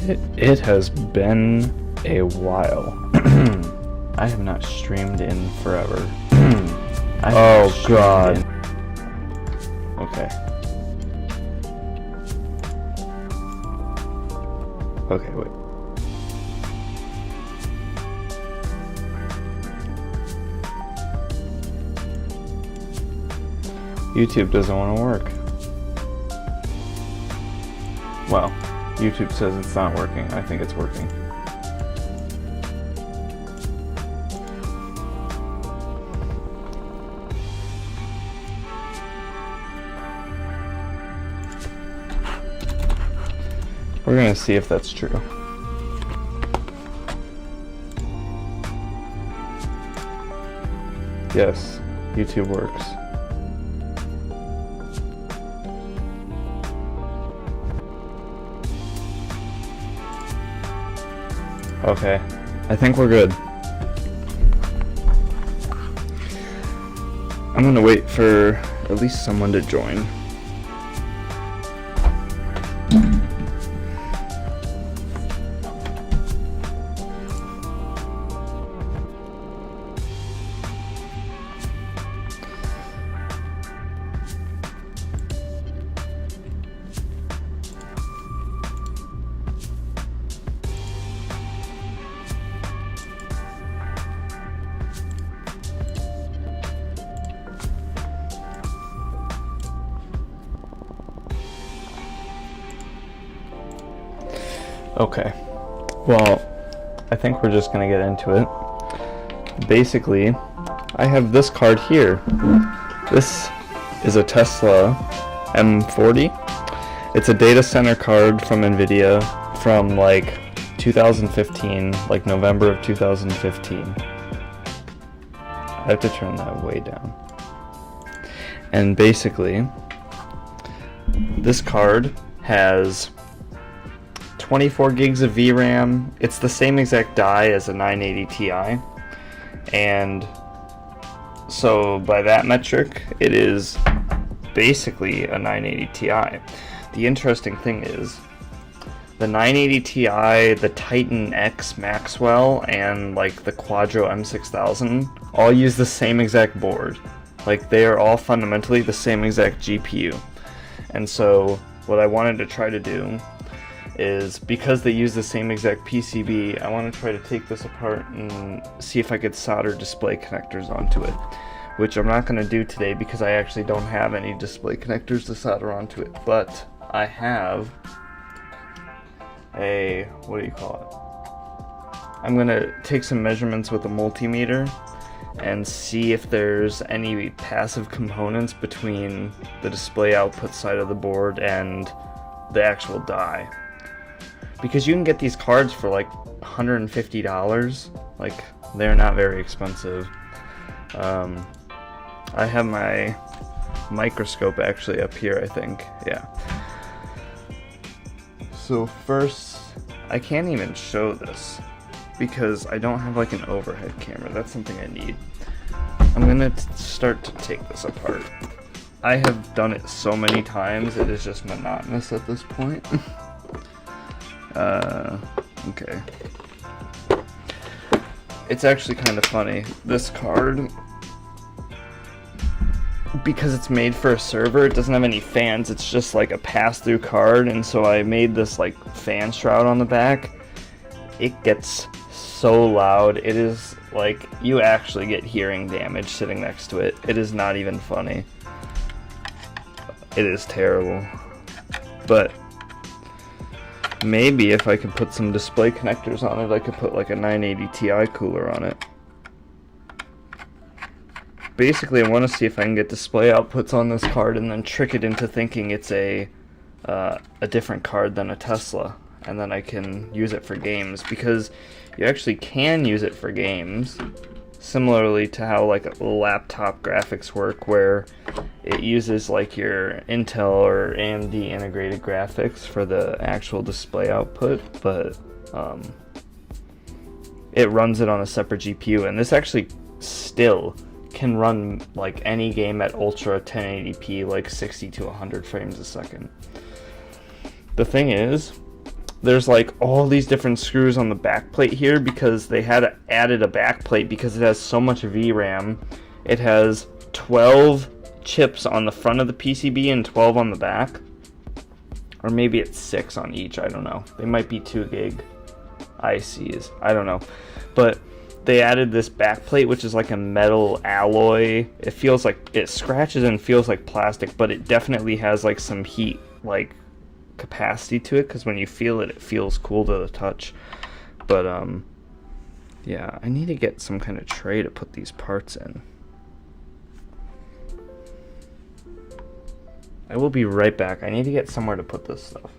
It has been a while. I have not streamed in forever. Oh God. Okay. Okay, wait. YouTube doesn't want to work. Well, YouTube says it's not working. I think it's working. We're gonna see if that's true. Yes, YouTube works. Okay, I think we're good. I'm gonna wait for at least someone to join. Okay, well, I think we're just gonna get into it. Basically, I have this card here. This is a Tesla M40. It's a data center card from Nvidia from like 2015, like November of 2015. I have to turn that way down. And basically, this card has 24 gigs of VRAM. It's the same exact die as a 980 Ti, and so by that metric, it is basically a 980 Ti. The interesting thing is, the 980 Ti, the Titan X Maxwell, and like the Quadro M6000 all use the same exact board. Like, they are all fundamentally the same exact GPU. And so what I wanted to try to do is, because they use the same exact PCB, I want to try to take this apart and see if I could solder display connectors onto it, which I'm not going to do today because I actually don't have any display connectors to solder onto it, but I have a, what do you call it? I'm going to take some measurements with a multimeter and see if there's any passive components between the display output side of the board and the actual die. Because you can get these cards for like $150, like, they're not very expensive. I have my microscope actually up here, I think, yeah. So first, I can't even show this because I don't have like an overhead camera. That's something I need. I'm gonna start to take this apart. I have done it so many times, it is just monotonous at this point. Okay. It's actually kind of funny. This card, because it's made for a server, it doesn't have any fans. It's just like a pass-through card, and so I made this like fan shroud on the back. It gets so loud. It is like, you actually get hearing damage sitting next to it. It is not even funny. It is terrible. But maybe if I could put some display connectors on it, I could put like a 980 Ti cooler on it. Basically, I want to see if I can get display outputs on this card and then trick it into thinking it's a different card than a Tesla, and then I can use it for games, because you actually can use it for games, similarly to how like laptop graphics work, where it uses like your Intel or AMD integrated graphics for the actual display output, but it runs it on a separate GPU, and this actually still can run like any game at ultra 1080p, like 60 to 100 frames a second. The thing is, there's like all these different screws on the back plate here because they had added a back plate because it has so much VRAM. It has 12 chips on the front of the PCB and 12 on the back. Or maybe it's 6 on each, I don't know. They might be 2 gig ICs, I don't know. But they added this back plate, which is like a metal alloy. It feels like, it scratches and feels like plastic, but it definitely has like some heat, like capacity to it, because when you feel it, it feels cool to the touch. But yeah, I need to get some kind of tray to put these parts in. I will be right back. I need to get somewhere to put this stuff.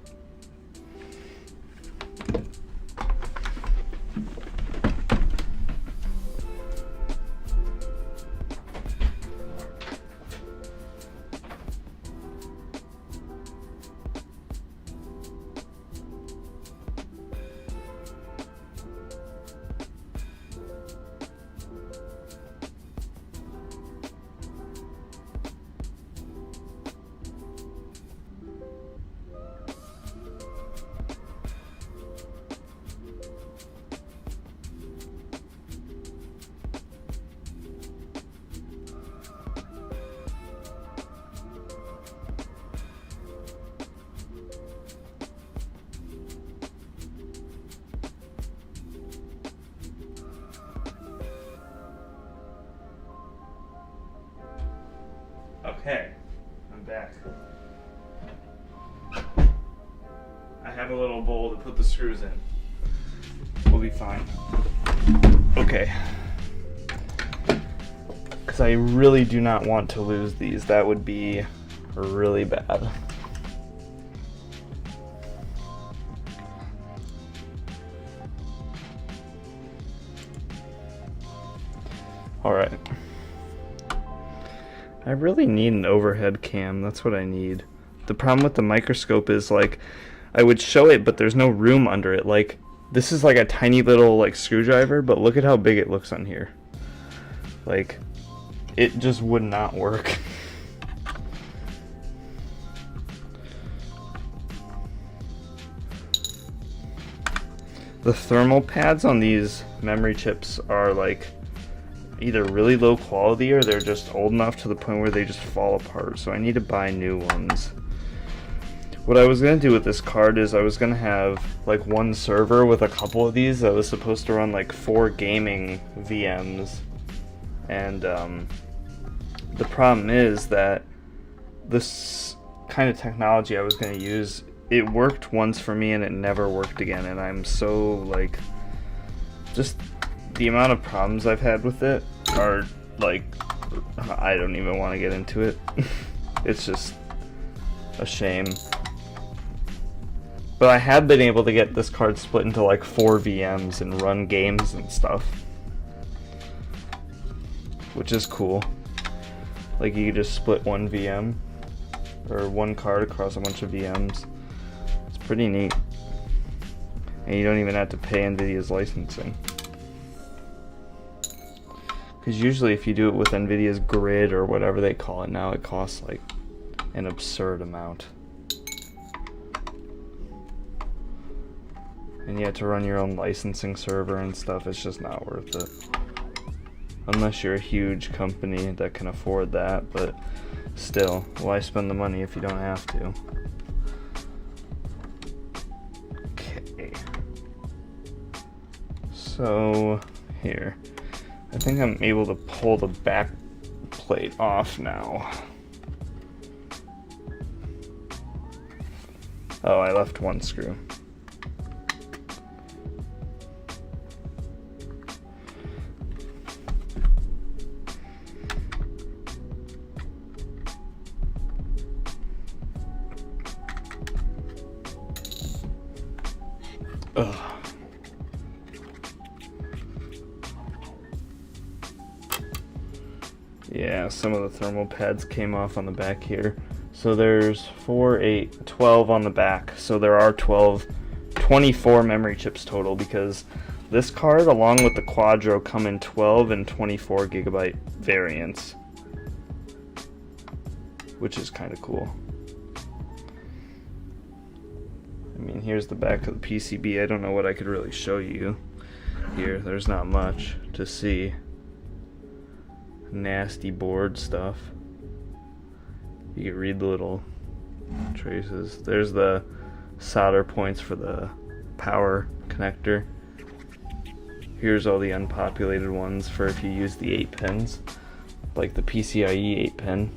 Okay, I'm back. I have a little bowl to put the screws in. We'll be fine. Okay. Because I really do not want to lose these. That would be really bad. Alright. I really need an overhead cam. That's what I need. The problem with the microscope is, like, I would show it, but there's no room under it. Like, this is like a tiny little, like, screwdriver, but look at how big it looks on here. Like, it just would not work. The thermal pads on these memory chips are, like, either really low quality or they're just old enough to the point where they just fall apart, so I need to buy new ones. What I was going to do with this card is I was going to have like one server with a couple of these that was supposed to run like 4 gaming VMs, and the problem is that this kind of technology I was going to use, it worked once for me and it never worked again, and I'm so, like, just the amount of problems I've had with it are, like, I don't even want to get into it. It's just a shame. But I have been able to get this card split into like 4 VMs and run games and stuff, which is cool. Like, you could just split one VM or one card across a bunch of VMs. It's pretty neat. And you don't even have to pay Nvidia's licensing. Because usually if you do it with Nvidia's grid or whatever they call it now, it costs like an absurd amount. And you have to run your own licensing server and stuff. It's just not worth it. Unless you're a huge company that can afford that, but still, why spend the money if you don't have to? Okay. So, here. I think I'm able to pull the back plate off now. Oh, I left one screw. Ugh. Yeah, some of the thermal pads came off on the back here. So there's 4, 8, 12 on the back. So there are 24 memory chips total, because this card, along with the Quadro, come in 12 and 24 gigabyte variants, which is kind of cool. mean, here's the back of the PCB. I don't know what I could really show you here. There's not much to see. Nasty board stuff. You can read the little traces. There's the solder points for the power connector. Here's all the unpopulated ones for if you use the 8 pins, like the PCIe 8 pin,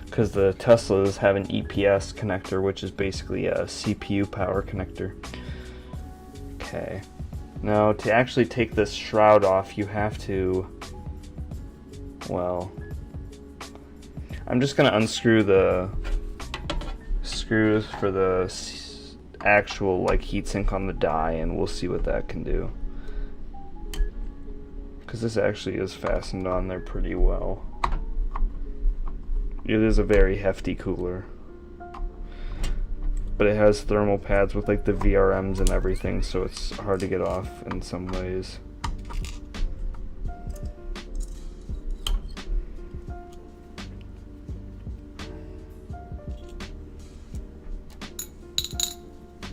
because the Teslas have an EPS connector, which is basically a CPU power connector. Okay, now to actually take this shroud off, you have to, well, I'm just going to unscrew the screws for the actual like heatsink on the die, and we'll see what that can do. Because this actually is fastened on there pretty well. It is a very hefty cooler. But it has thermal pads with like the VRMs and everything, so it's hard to get off in some ways.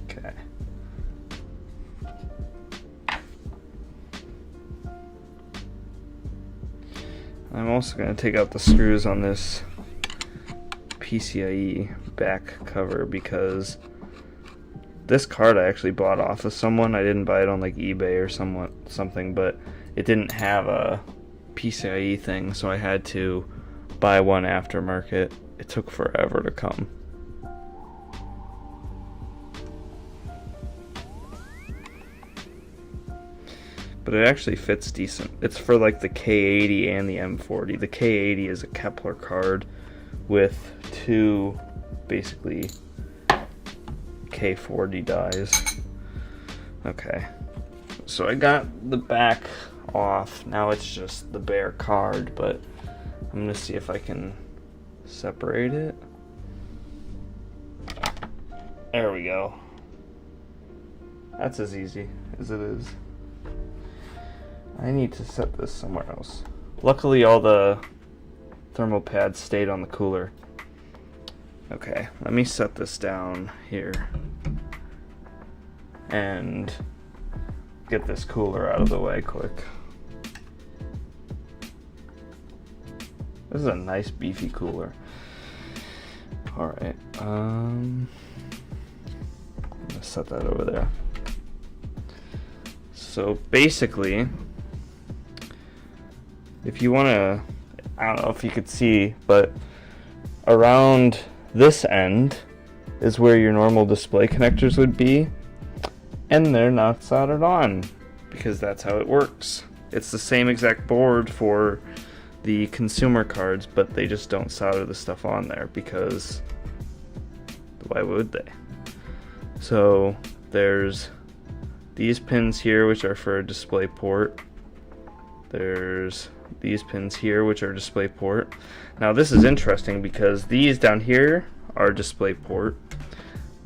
Okay. I'm also going to take out the screws on this PCIe back cover because this card I actually bought off of someone. I didn't buy it on like eBay or something, but it didn't have a PCIe thing, so I had to buy one aftermarket. It took forever to come. But it actually fits decent. It's for like the K80 and the M40. The K80 is a Kepler card with two basically K40 dies. Okay, so I got the back off. Now it's just the bare card, but I'm gonna see if I can separate it. There we go. That's as easy as it is. I need to set this somewhere else. Luckily all the thermal pads stayed on the cooler. Okay, let me set this down here and get this cooler out of the way quick. This is a nice beefy cooler. Alright, I'm gonna set that over there. So basically, if you want to, I don't know if you could see, but around this end is where your normal display connectors would be, and they're not soldered on because that's how it works. It's the same exact board for the consumer cards, but they just don't solder the stuff on there because why would they? So there's these pins here, which are for a display port. There's these pins here, which are display port. Now this is interesting because these down here are display port,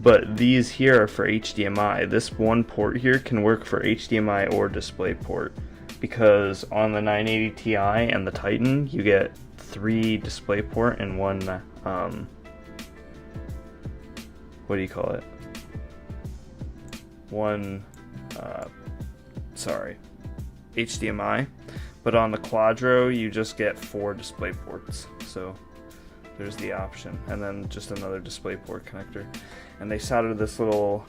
but these here are for HDMI. This one port here can work for HDMI or display port, because on the 980 Ti and the Titan you get 3 display port and 1 what do you call it? One HDMI. But on the Quadro, you just get 4 display ports. So there's the option. And then just another display port connector. And they soldered this little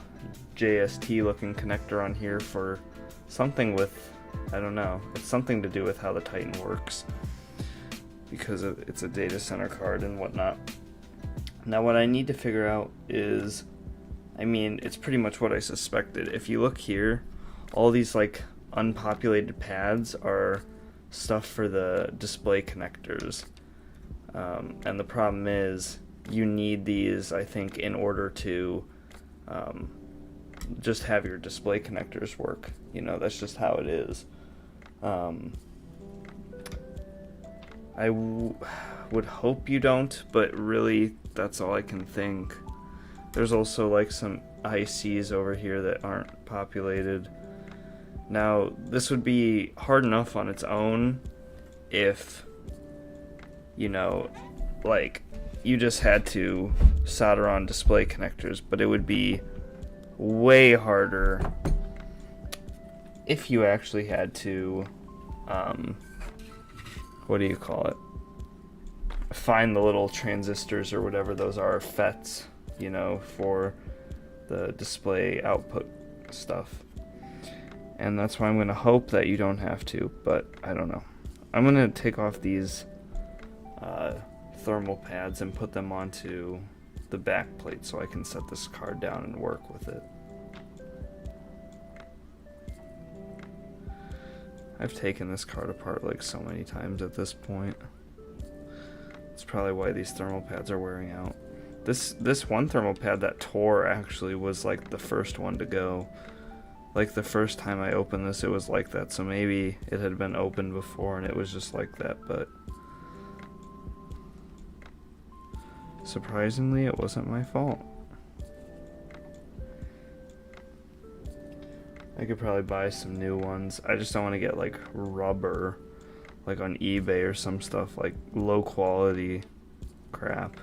JST looking connector on here for something with, I don't know, it's something to do with how the Titan works, because it's a data center card and whatnot. Now what I need to figure out is, I mean, it's pretty much what I suspected. If you look here, all these like unpopulated pads are stuff for the display connectors, and the problem is you need these, I think, in order to just have your display connectors work. You know, that's just how it is. I would hope you don't, but really that's all I can think. There's also like some ICs over here that aren't populated. Now, this would be hard enough on its own if, you know, like, you just had to solder on display connectors, but it would be way harder if you actually had to, what do you call it? Find the little transistors or whatever those are, FETs, you know, for the display output stuff. And that's why I'm going to hope that you don't have to, but I don't know. I'm going to take off these thermal pads and put them onto the back plate so I can set this card down and work with it. I've taken this card apart like so many times at this point. That's probably why these thermal pads are wearing out. This one thermal pad that tore actually was like the first one to go. Like the first time I opened this, it was like that. So maybe it had been opened before and it was just like that, but surprisingly, it wasn't my fault. I could probably buy some new ones. I just don't want to get like rubber, like on eBay or some stuff, like low quality crap.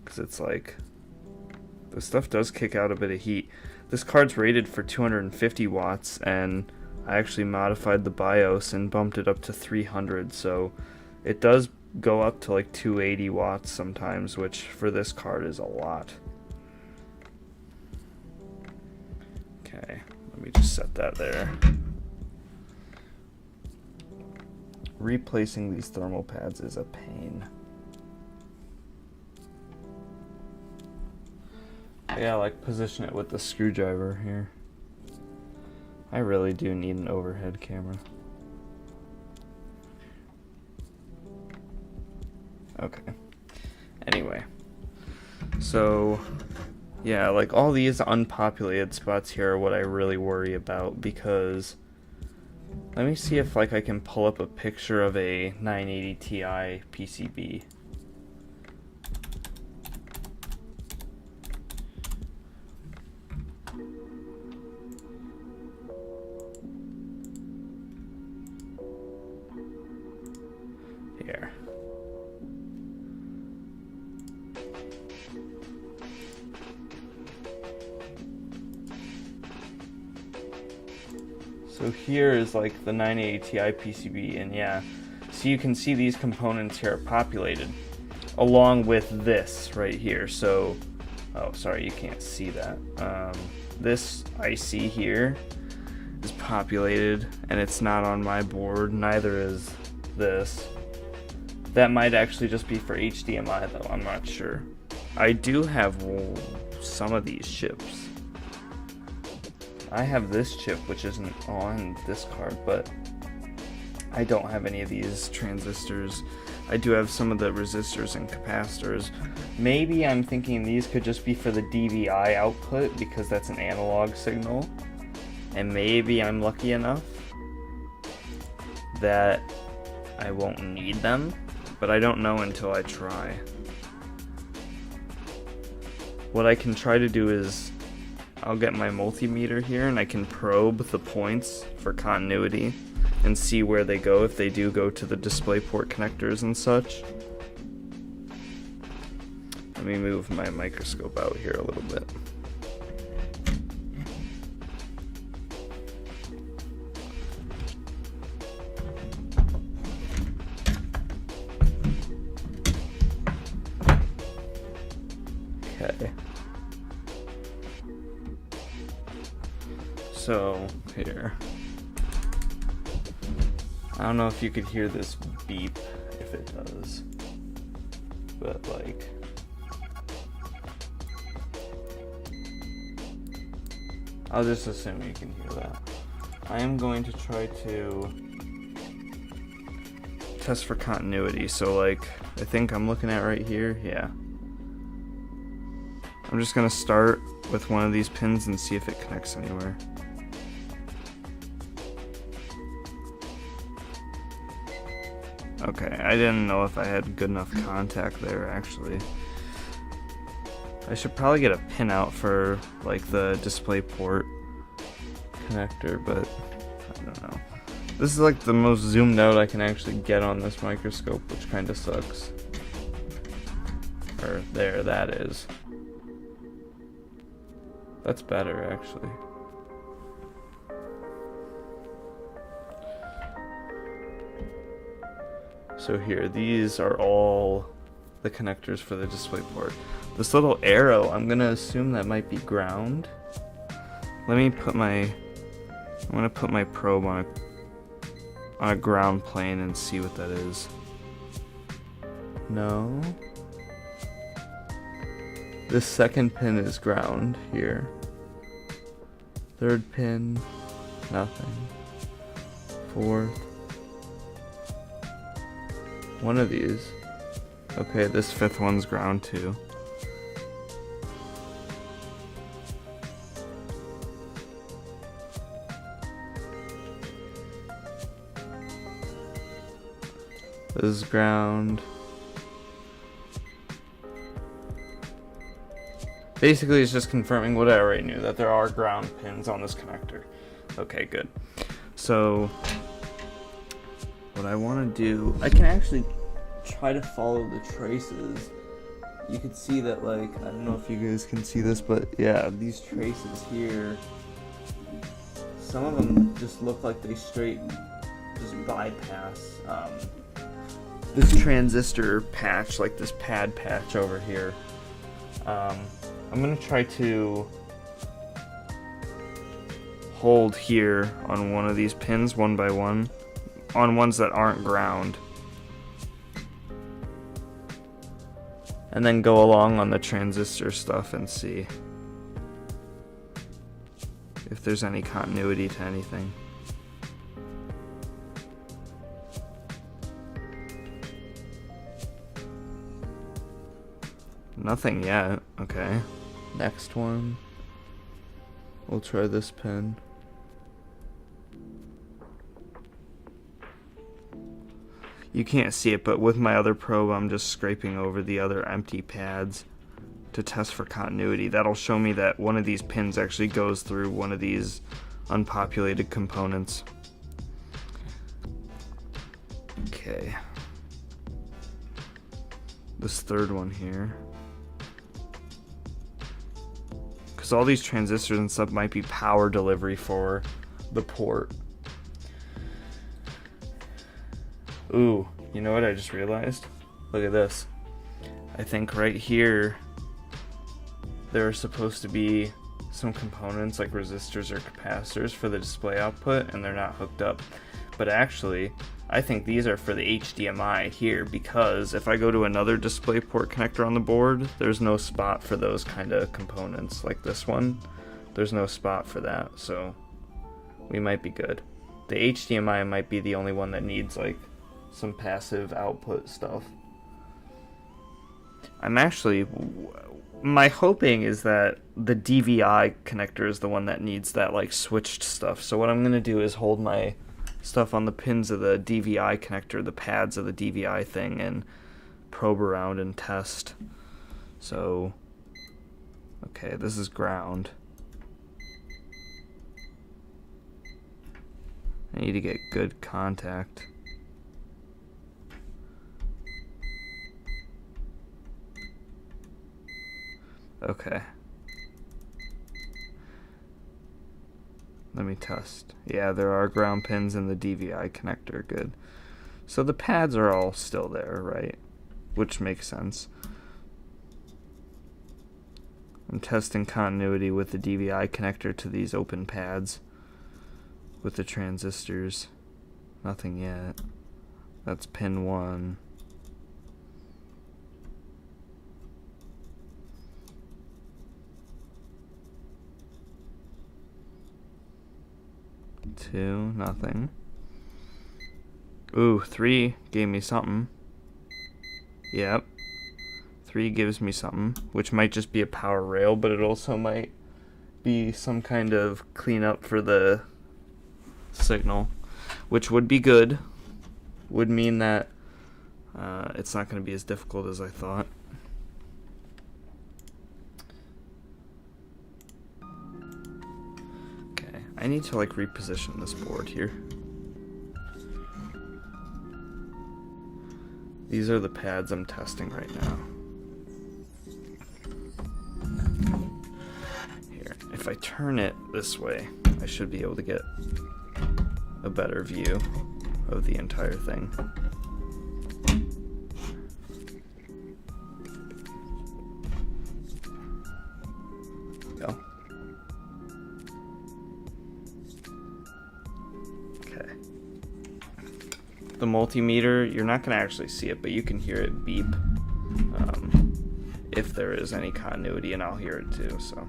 Because it's like, the stuff does kick out a bit of heat. This card's rated for 250 watts, and I actually modified the BIOS and bumped it up to 300, so it does go up to like 280 watts sometimes, which for this card is a lot. Okay, let me just set that there. Replacing these thermal pads is a pain. Yeah, like position it with the screwdriver here. I really do need an overhead camera. Okay. Anyway. So, yeah, like all these unpopulated spots here are what I really worry about, because let me see if like I can pull up a picture of a 980 Ti PCB. Here. So here is like the 980 Ti PCB, and yeah, so you can see these components here are populated along with this right here. So, oh sorry, you can't see that. This IC here is populated, and it's not on my board, neither is this. That might actually just be for HDMI though, I'm not sure. I do have some of these chips. I have this chip, which isn't on this card, but I don't have any of these transistors. I do have some of the resistors and capacitors. Maybe I'm thinking these could just be for the DVI output because that's an analog signal. And maybe I'm lucky enough that I won't need them, but I don't know until I try. What I can try to do is I'll get my multimeter here and I can probe the points for continuity and see where they go, if they do go to the DisplayPort connectors and such. Let me move my microscope out here a little bit. Okay. So, here. I don't know if you could hear this beep, if it does. But, like, I'll just assume you can hear that. I am going to try to test for continuity. So, like, I think I'm looking at right here. Yeah. I'm just going to start with one of these pins and see if it connects anywhere. Okay, I didn't know if I had good enough contact there, actually. I should probably get a pin out for, like, the DisplayPort connector, but I don't know. This is, like, the most zoomed out I can actually get on this microscope, which kind of sucks. Or, there, that is. That's better, actually. So here, these are all the connectors for the DisplayPort. This little arrow, I'm gonna assume that might be ground. Let me put I'm gonna put my probe on a ground plane and see what that is. No. This second pin is ground here. Third pin, nothing. Fourth. One of these. Okay, this fifth one's ground too. This is ground. Basically, it's just confirming what I already knew, that there are ground pins on this connector. Okay, good. So, what I want to do, I can actually try to follow the traces. You can see that, like, I don't know if you guys can see this, but yeah, these traces here, some of them just look like they straight just bypass this transistor patch, like this pad patch over here. I'm gonna try to hold here on one of these pins one by one, on ones that aren't ground, and then go along on the transistor stuff and see if there's any continuity to anything. Nothing yet. Okay. Next one. We'll try this pin. You can't see it, but with my other probe, I'm just scraping over the other empty pads to test for continuity. That'll show me that one of these pins actually goes through one of these unpopulated components. Okay. This third one here. Because all these transistors and stuff might be power delivery for the port. Ooh, you know what I just realized? Look at this. I think right here there are supposed to be some components like resistors or capacitors for the display output, and they're not hooked up. But actually, I think these are for the HDMI here, because if I go to another DisplayPort connector on the board, there's no spot for those kind of components. Like this one, there's no spot for that, so we might be good. The HDMI might be the only one that needs like some passive output stuff. My hoping is that the DVI connector is the one that needs that like switched stuff. So what I'm gonna do is hold my stuff on the pins of the DVI connector, the pads of the DVI thing, and probe around and test. So, okay, this is ground. I need to get good contact. Okay. Let me test. Yeah, there are ground pins in the DVI connector. Good. So the pads are all still there, right? Which makes sense. I'm testing continuity with the DVI connector to these open pads with the transistors. Nothing yet. That's pin 1. Two, nothing. Ooh, 3 gave me something. Yep. 3 gives me something, which might just be a power rail, but it also might be some kind of cleanup for the signal, which would be good. Would mean that it's not going to be as difficult as I thought. I need to like reposition this board here. These are the pads I'm testing right now. Here, if I turn it this way, I should be able to get a better view of the entire thing. Go. Okay. The multimeter, you're not going to actually see it, but you can hear it beep if there is any continuity, and I'll hear it too, so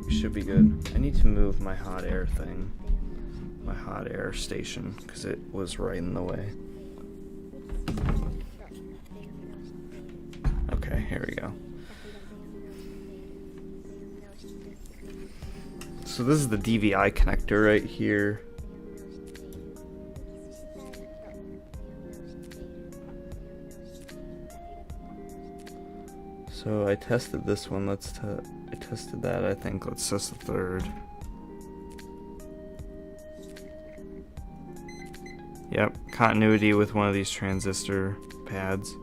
we should be good. I need to move my hot air thing, my hot air station, because it was right in the way. Okay, here we go. So this is the DVI connector right here. So I tested this one. I tested that. I think let's test the third. Yep, continuity with one of these transistor pads.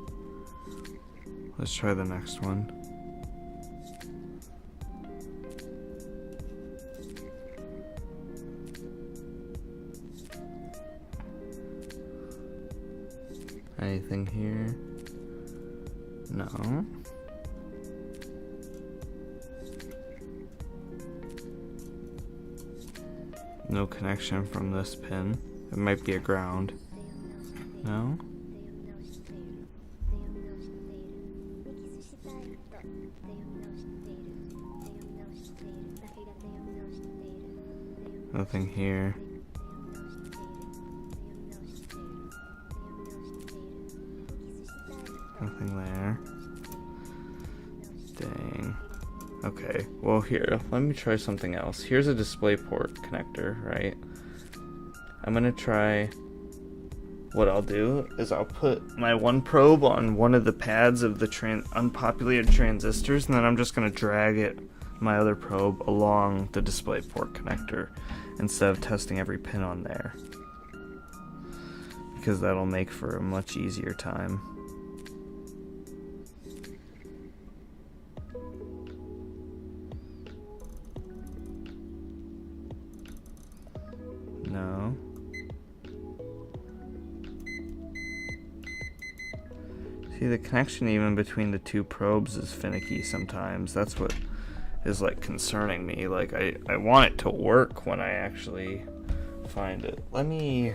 Let's try the next one. Anything here? No. No connection from this pin. It might be a ground. No? Nothing here. Nothing there. Dang. Okay, well here, let me try something else. Here's a DisplayPort connector, right? I'm gonna try, what I'll do is I'll put my one probe on one of the pads of the unpopulated transistors, and then I'm just gonna drag my other probe along the DisplayPort connector instead of testing every pin on there, because that'll make for a much easier time. No. See, the connection even between the two probes is finicky sometimes. That's what is like concerning me. Like I want it to work when I actually find it. Let me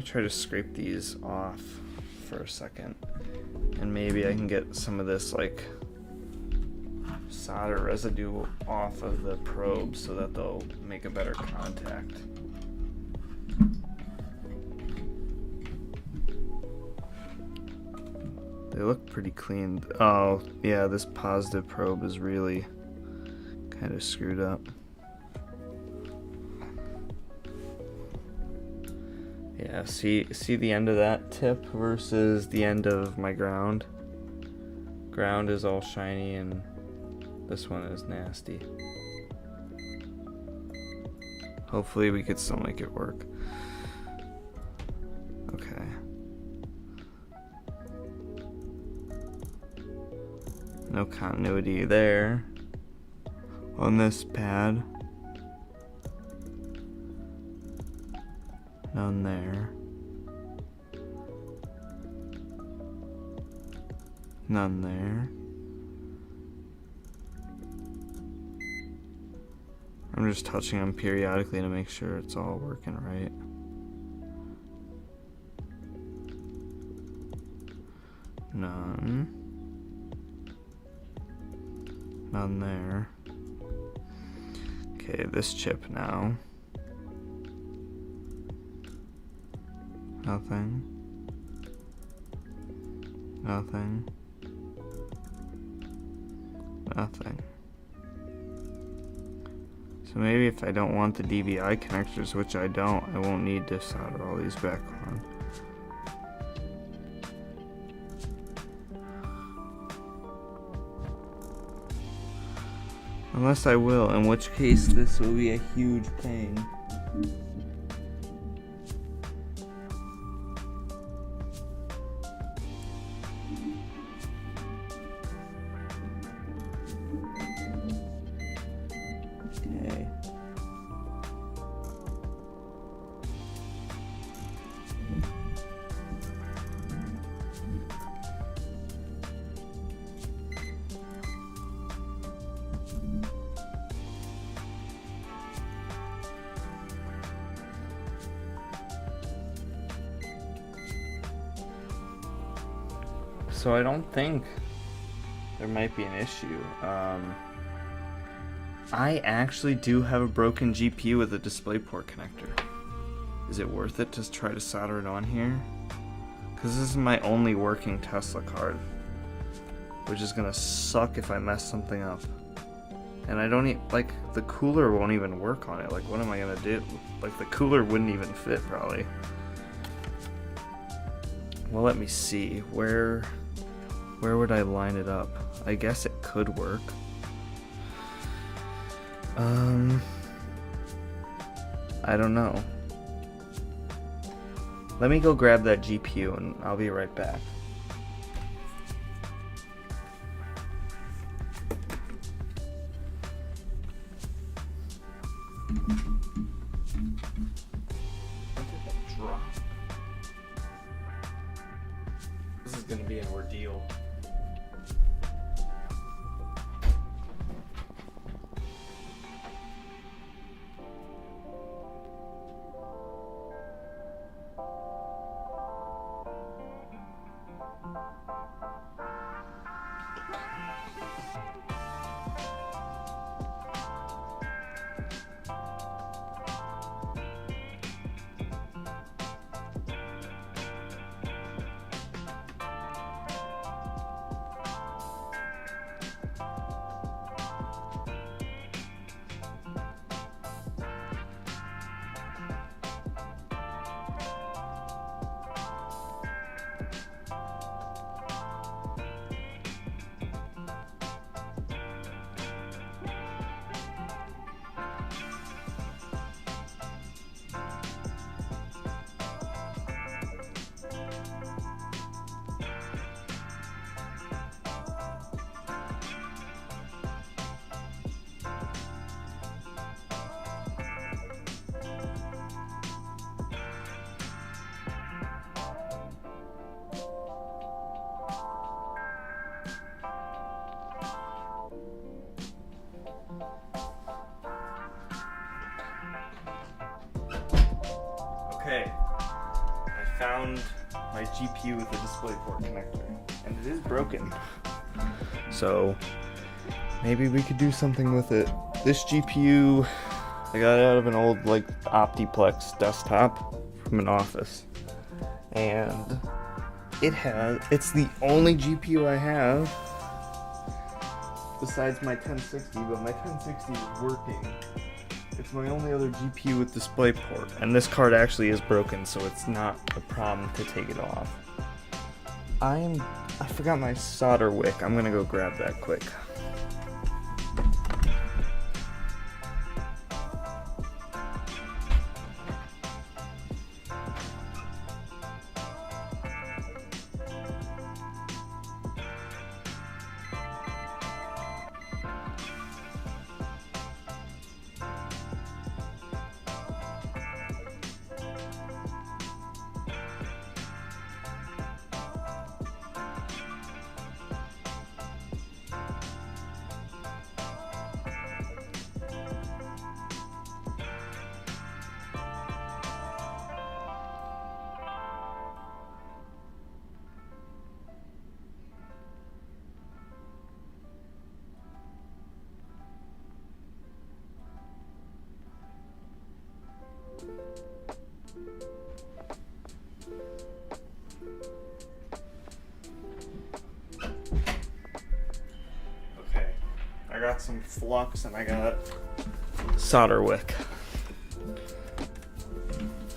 try to scrape these off for a second, and maybe I can get some of this like solder residue off of the probe so that they'll make a better contact. They look pretty clean. Oh, yeah, this positive probe is really kind of screwed up. Yeah, see the end of that tip versus the end of my ground? Ground is all shiny and this one is nasty. Hopefully we could still make it work. Okay. No continuity there on this pad. None there. None there. I'm just touching them periodically to make sure it's all working right. None. None there. Okay, this chip now. Nothing. Nothing. Nothing. So maybe if I don't want the DVI connectors, which I don't, I won't need to solder all these back on. Unless I will, in which case this will be a huge pain. So I don't think there might be an issue. I actually do have a broken GPU with a DisplayPort connector. Is it worth it to try to solder it on here? Because this is my only working Tesla card, which is gonna suck if I mess something up. And I don't like, the cooler won't even work on it. Like, what am I gonna do? Like, the cooler wouldn't even fit probably. Well, let me see. Where would I line it up? I guess it could work. I don't know. Let me go grab that GPU and I'll be right back. This is gonna be an ordeal. Okay, I found my GPU with the DisplayPort connector, and it is broken. So maybe we could do something with it. This GPU, I got it out of an old like Optiplex desktop from an office, and it's the only GPU I have besides my 1060, but my 1060 is working. It's my only other GPU with DisplayPort, and this card actually is broken, so it's not a problem to take it off. I forgot my solder wick. I'm gonna go grab that quick. I got some flux and I got solder wick.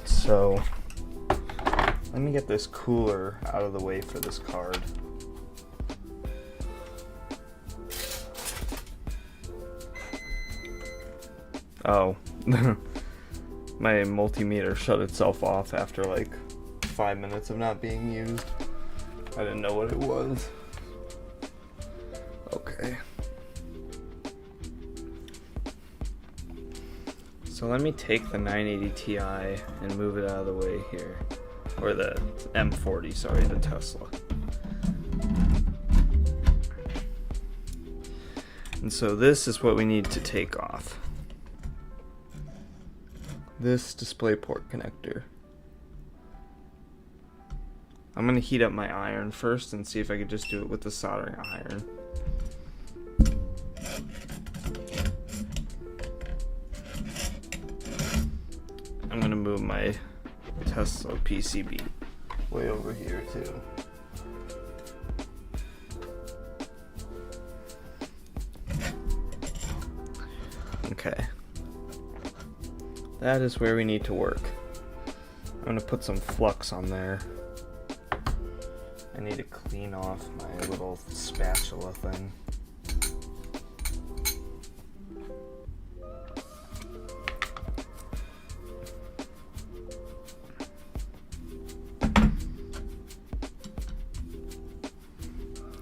So let me get this cooler out of the way for this card. Oh, my multimeter shut itself off after like 5 minutes of not being used. I didn't know what it was. Okay. So let me take the 980 Ti and move it out of the way here. Or the M40, sorry, the Tesla. And so this is what we need to take off. This DisplayPort connector. I'm gonna heat up my iron first and see if I could just do it with the soldering iron. I'm gonna move my Tesla PCB way over here too. Okay. That is where we need to work. I'm gonna put some flux on there. I need to clean off my little spatula thing.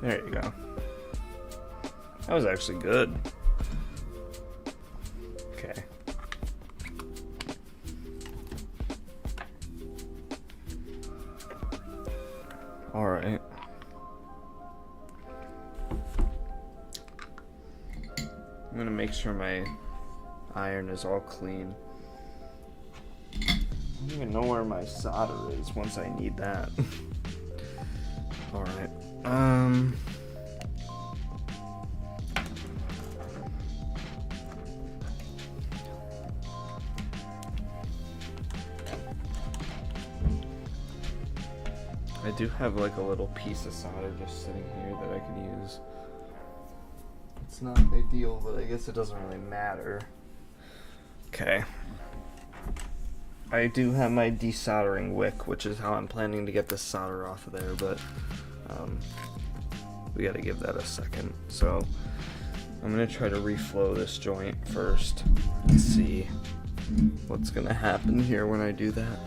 There you go. That was actually good. Okay. All right. I'm gonna make sure my iron is all clean. I don't even know where my solder is once I need that. All right. I do have like a little piece of solder just sitting here that I can use. It's not ideal, but I guess it doesn't really matter. Okay. I do have my desoldering wick, which is how I'm planning to get this solder off of there, but we gotta give that a second. So I'm gonna try to reflow this joint first and see what's gonna happen here when I do that.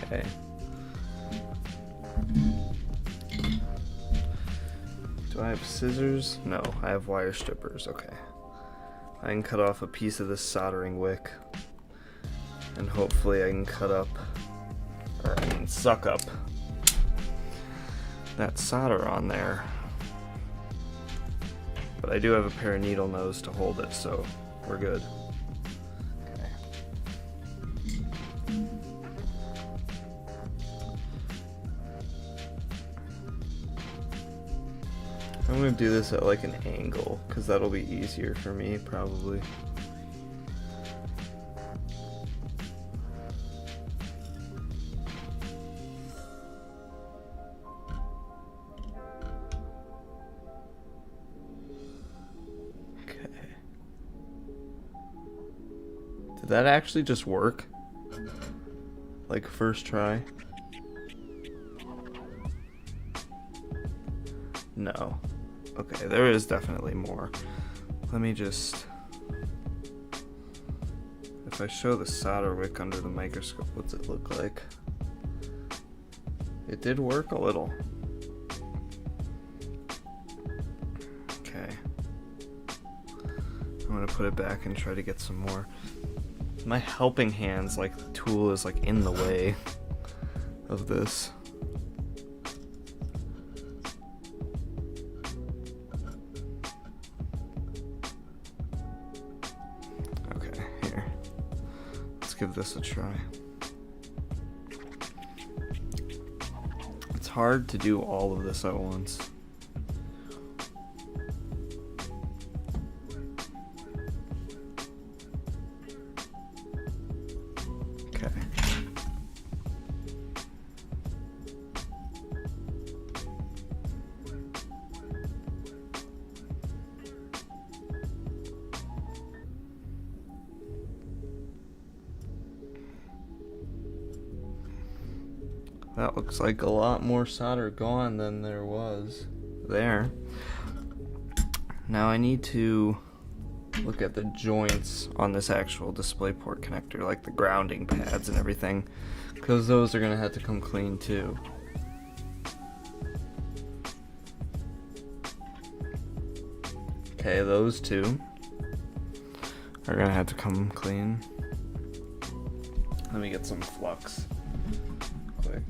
Okay. Do I have scissors? No, I have wire strippers. Okay. I can cut off a piece of this soldering wick, and hopefully I can cut up, or I can suck up that solder on there. But I do have a pair of needle nose to hold it, so we're good. I'm gonna do this at like an angle, because that'll be easier for me, probably. Okay. Did that actually just work? Like first try? No. Okay, there is definitely more. Let me just... If I show the solder wick under the microscope, what's it look like? It did work a little. Okay. I'm gonna put it back and try to get some more. My helping hands, like the tool is like in the way of this. Give this a try. It's hard to do all of this at once. Okay. That looks like a lot more solder gone than there was there. Now I need to look at the joints on this actual DisplayPort connector, like the grounding pads and everything, because those are gonna have to come clean too. Okay, those two are gonna have to come clean. Let me get some flux quick.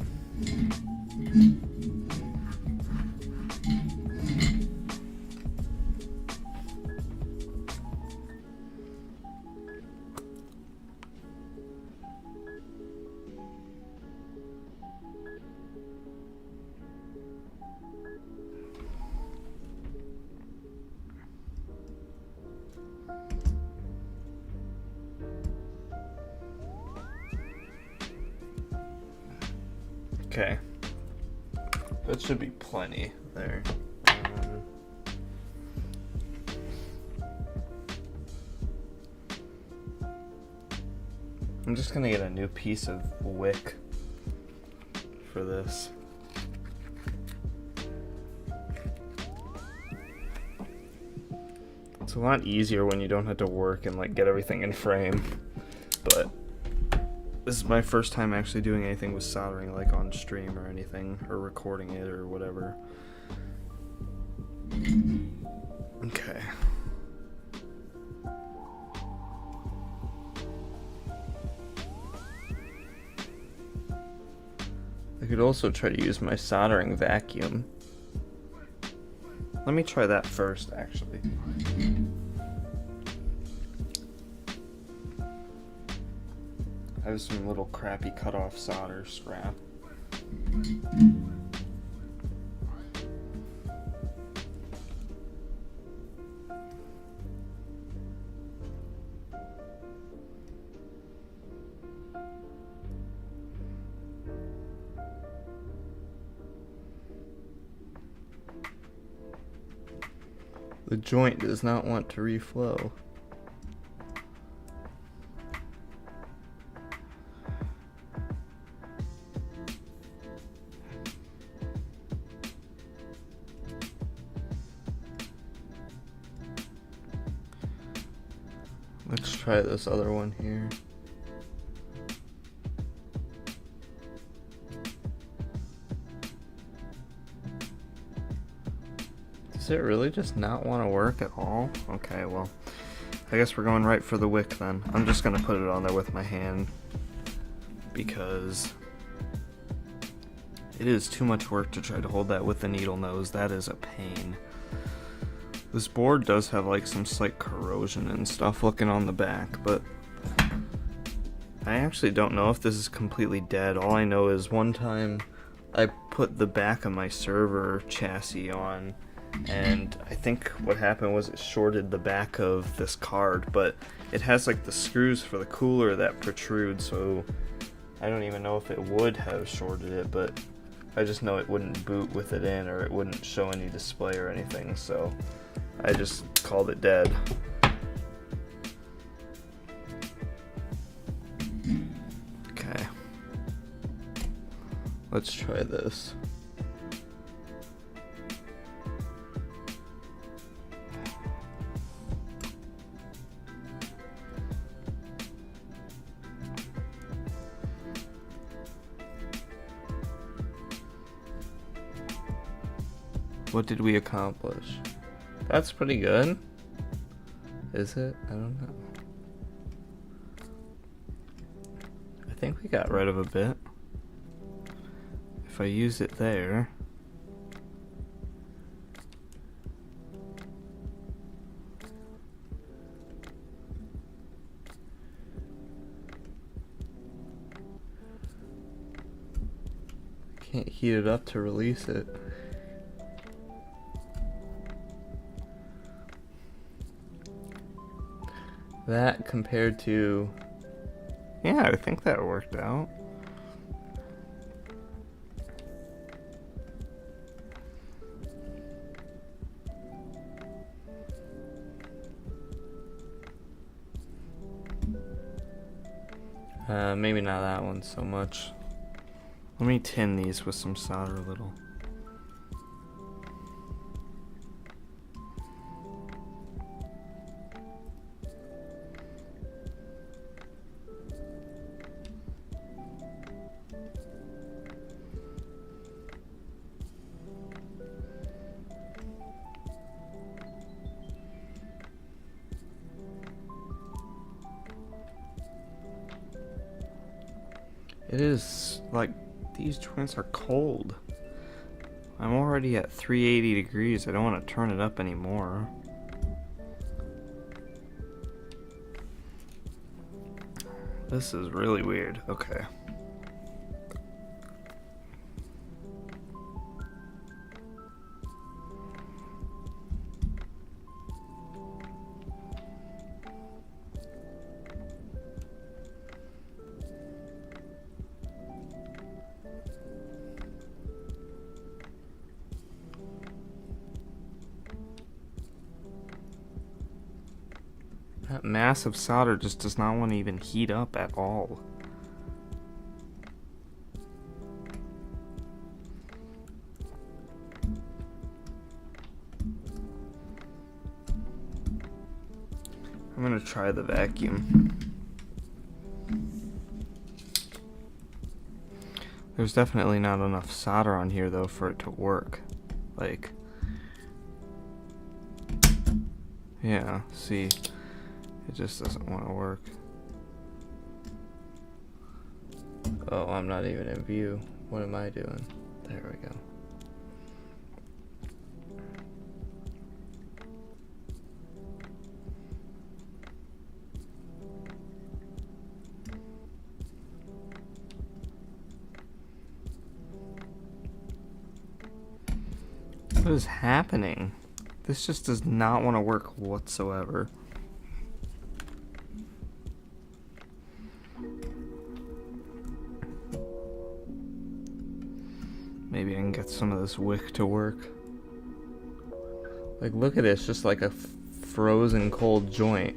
Okay. That should be plenty there. I'm just gonna get a new piece of wick for this. It's a lot easier when you don't have to work and like get everything in frame, but this is my first time actually doing anything with soldering, like on stream or anything, or recording it or whatever. Okay. I could also try to use my soldering vacuum. Let me try that first, actually. I have some little crappy cut-off solder scrap. The joint does not want to reflow. Let's try this other one here. Does it really just not want to work at all? Okay, well, I guess we're going right for the wick then. I'm just gonna put it on there with my hand because it is too much work to try to hold that with the needle nose. That is a pain. This board does have like some slight corrosion and stuff looking on the back, but I actually don't know if this is completely dead. All I know is one time I put the back of my server chassis on, and I think what happened was it shorted the back of this card, but it has like the screws for the cooler that protrude, so I don't even know if it would have shorted it, but I just know it wouldn't boot with it in, or it wouldn't show any display or anything, so I just called it dead. Okay. Let's try this. What did we accomplish? That's pretty good. Is it? I don't know. I think we got rid of a bit. If I use it there. Can't heat it up to release it. That compared to, yeah, I think that worked out. Maybe not that one so much. Let me tin these with some solder a little. It is like these joints are cold. I'm already at 380 degrees. I don't want to turn it up anymore. This is really weird. Okay. That massive solder just does not want to even heat up at all. I'm gonna try the vacuum. There's definitely not enough solder on here though for it to work. Like, yeah, see, it just doesn't want to work. Oh, I'm not even in view. What am I doing? There we go. What is happening? This just does not want to work whatsoever. Maybe I can get some of this wick to work. Like, look at this, just like a frozen cold joint.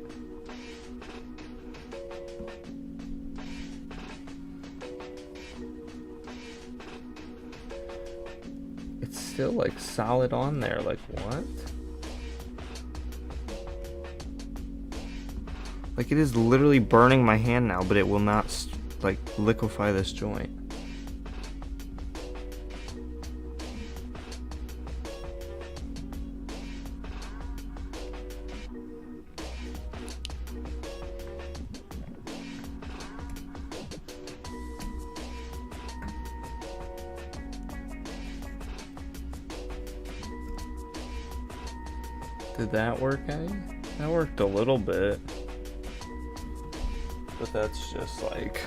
It's still like solid on there, like what? Like, it is literally burning my hand now, but it will not like liquefy this joint. Did that work any? That worked a little bit. But that's just like...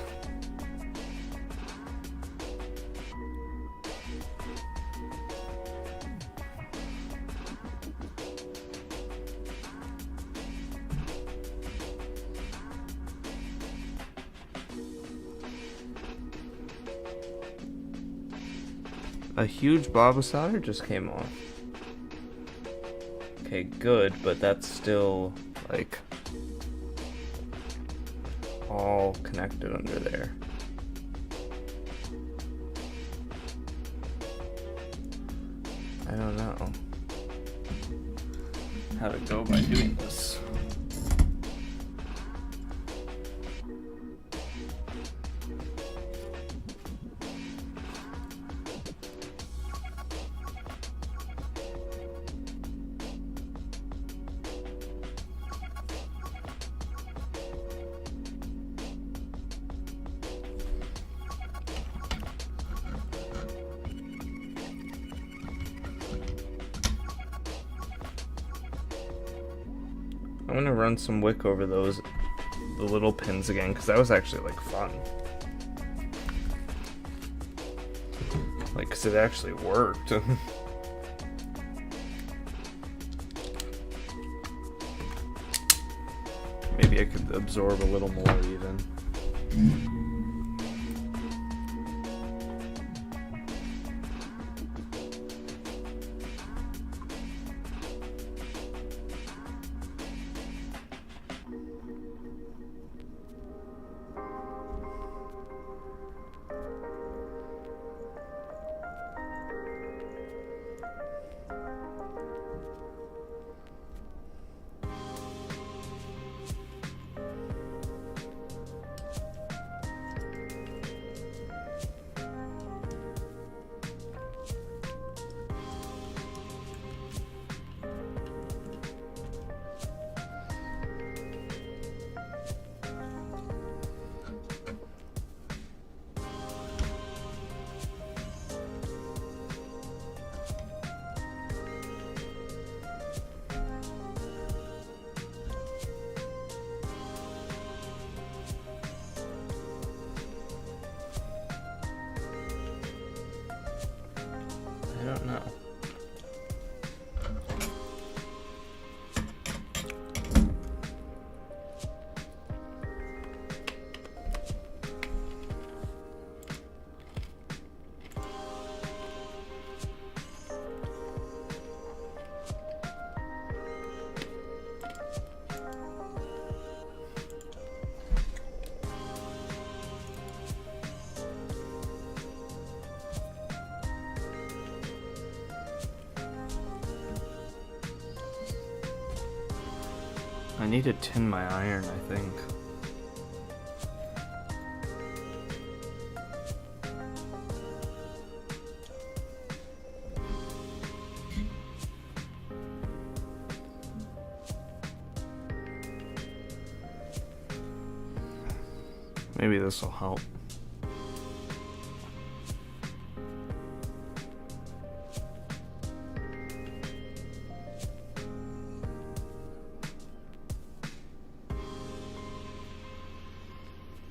A huge blob of solder just came off. Okay, good, but that's still, like, all connected under there. I don't know how to go by doing this. I'm gonna run some wick over the little pins again, because that was actually like fun. Like, because it actually worked. Maybe I could absorb a little more even. I don't know. I need to tin my iron, I think. Maybe this will help.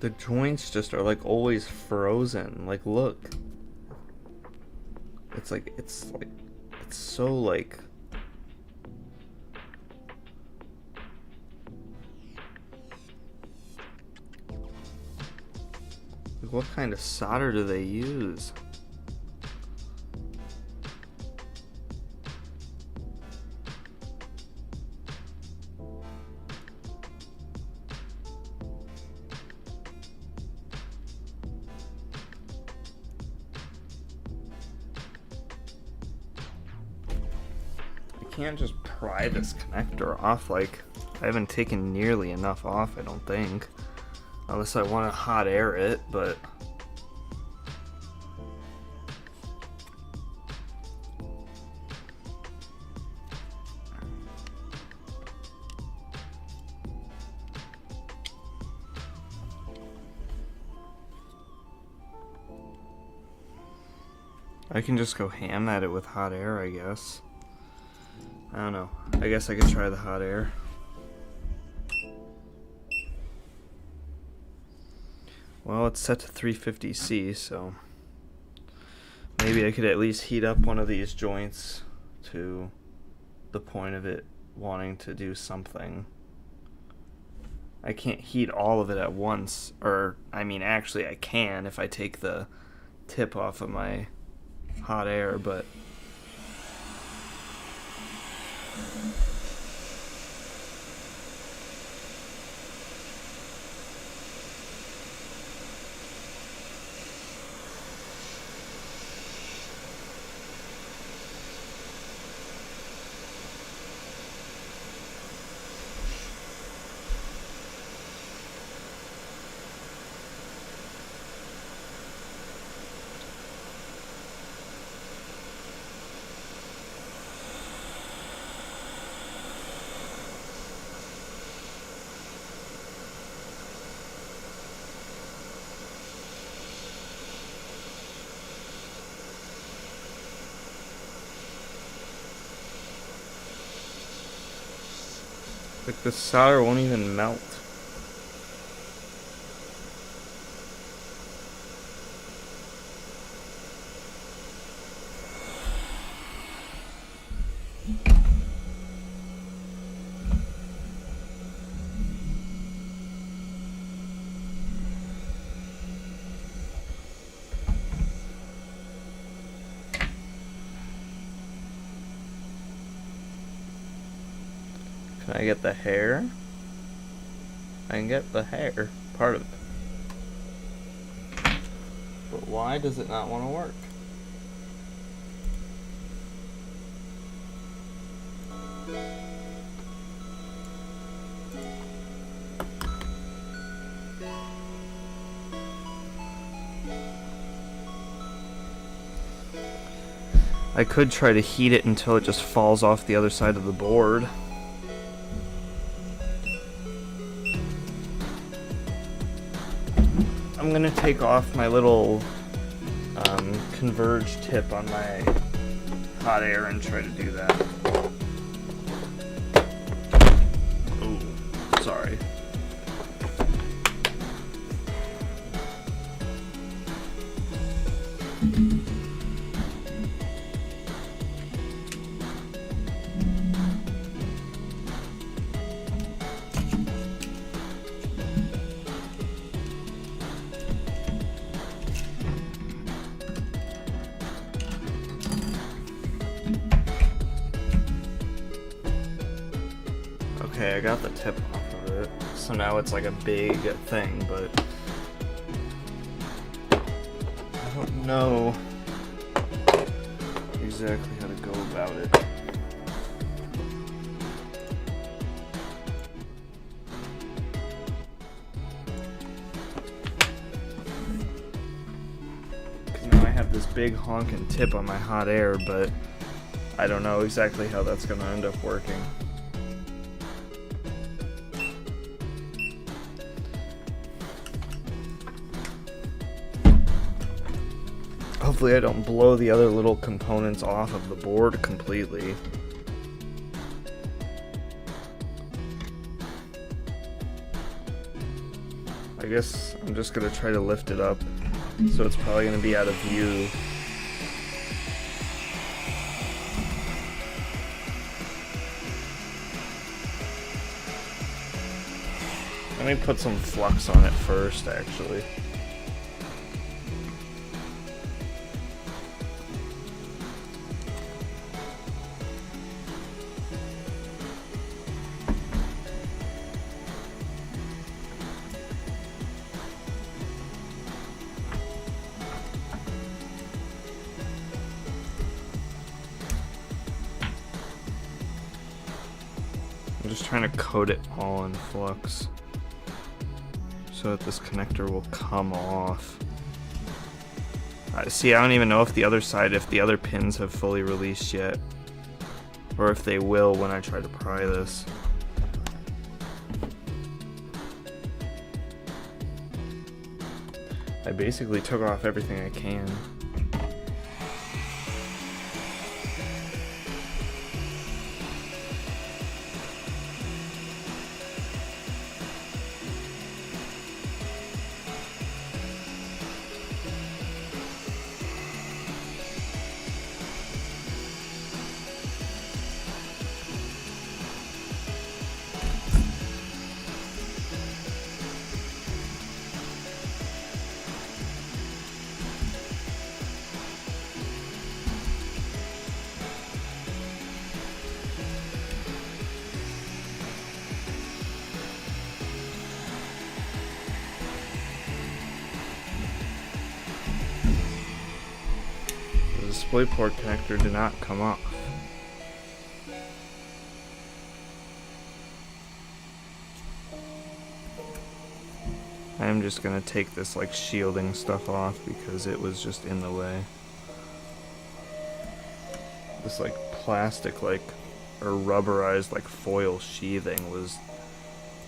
The joints just are like always frozen. Like, look. It's so like. Like, what kind of solder do they use? Can't just pry this connector off. Like, I haven't taken nearly enough off, I don't think, unless I want to hot air it, but I can just go ham at it with hot air, I guess. I don't know. I guess I could try the hot air. Well, it's set to 350C, so maybe I could at least heat up one of these joints to the point of it wanting to do something. I can't heat all of it at once, or I mean, actually I can if I take the tip off of my hot air, but like the solder won't even melt. Can I get the hair? I can get the hair part of it. But why does it not want to work? I could try to heat it until it just falls off the other side of the board. I'm gonna take off my little converge tip on my hot air and try to do that. Ooh, sorry. I got the tip off of it, so now it's like a big thing, but I don't know exactly how to go about it. Because now I have this big honking tip on my hot air, but I don't know exactly how that's going to end up working. Hopefully I don't blow the other little components off of the board completely. I guess I'm just going to try to lift it up, so it's probably going to be out of view. Let me put some flux on it first, actually. I'm just trying to coat it all in flux so that this connector will come off. See, I don't even know if the other side, if the other pins have fully released yet, or if they will when I try to pry this. I basically took off everything I can. The DisplayPort connector did not come off. I'm just gonna take this like shielding stuff off because it was just in the way. This like plastic like or rubberized like foil sheathing was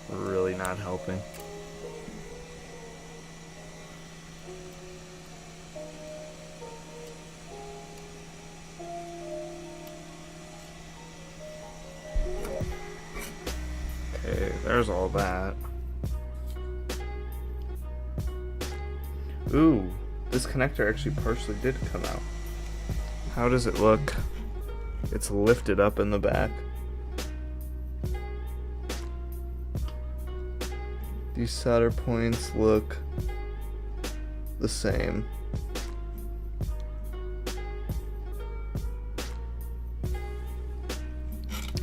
really not helping. Okay, there's all that. Ooh, this connector actually partially did come out. How does it look? It's lifted up in the back. These solder points look the same.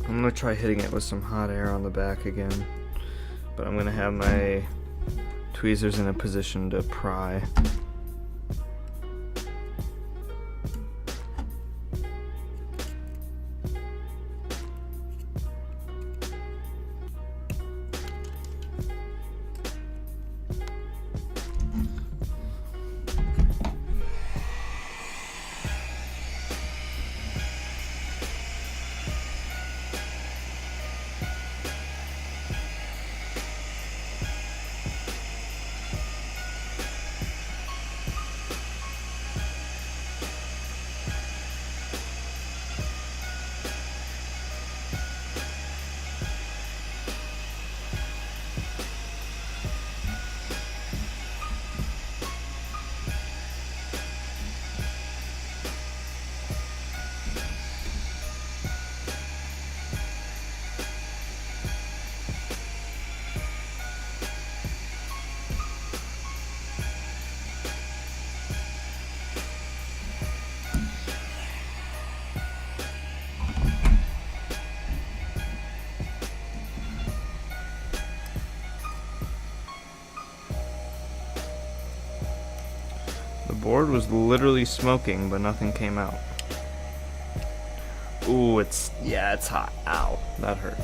I'm gonna try hitting it with some hot air on the back again, but I'm gonna have my tweezers in a position to pry. board was literally smoking, but nothing came out. Ooh, it's hot. Ow, that hurt.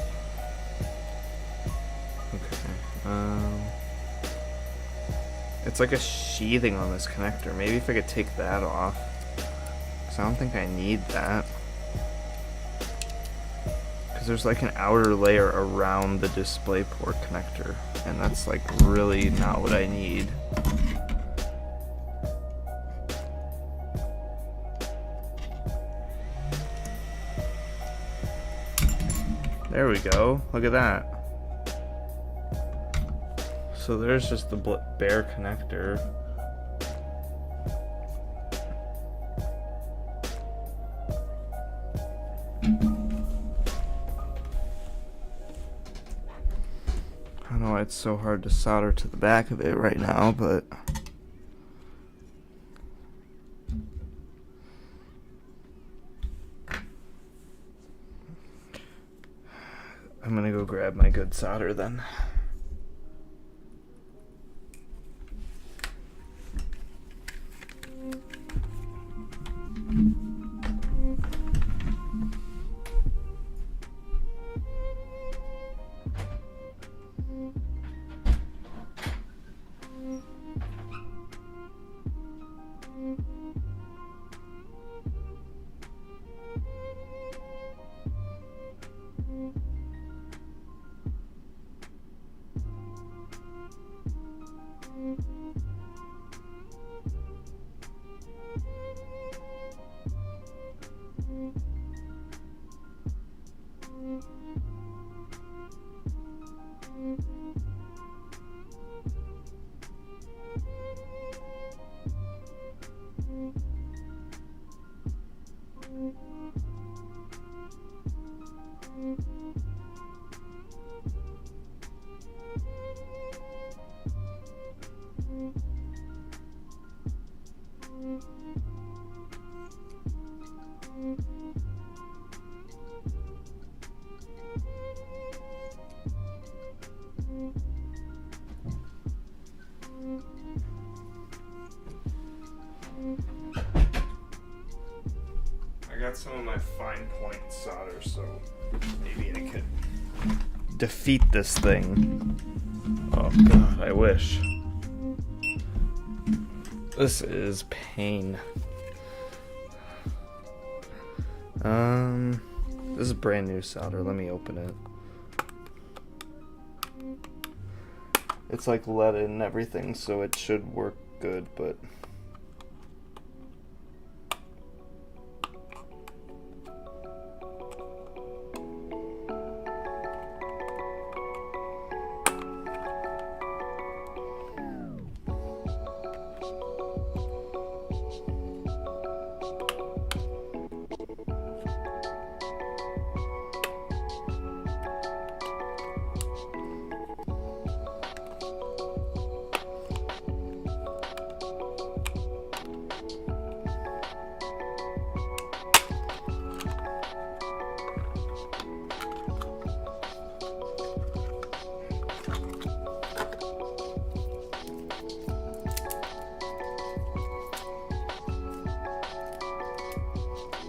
Okay. It's like a sheathing on this connector. Maybe if I could take that off, because I don't think I need that. Because there's like an outer layer around the DisplayPort connector, and that's like really not what I need. There we go. Look at that. So there's just the bare connector. I don't know why it's so hard to solder to the back of it right now, but I'm gonna go grab my good solder then. I got some of my fine point solder, so maybe I could defeat this thing. Oh god, I wish. This is pain. This is brand new solder. Let me open it. It's like leaded and everything, so it should work good, but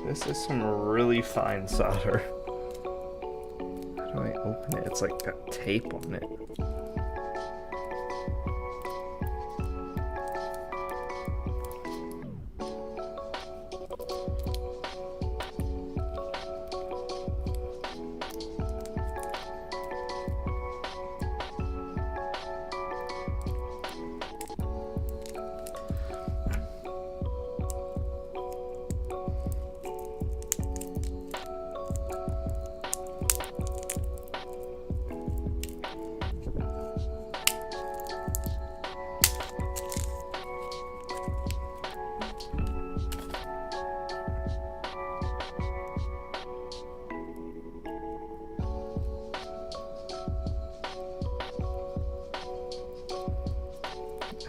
this is some really fine solder. How do I open it? It's like got tape on it.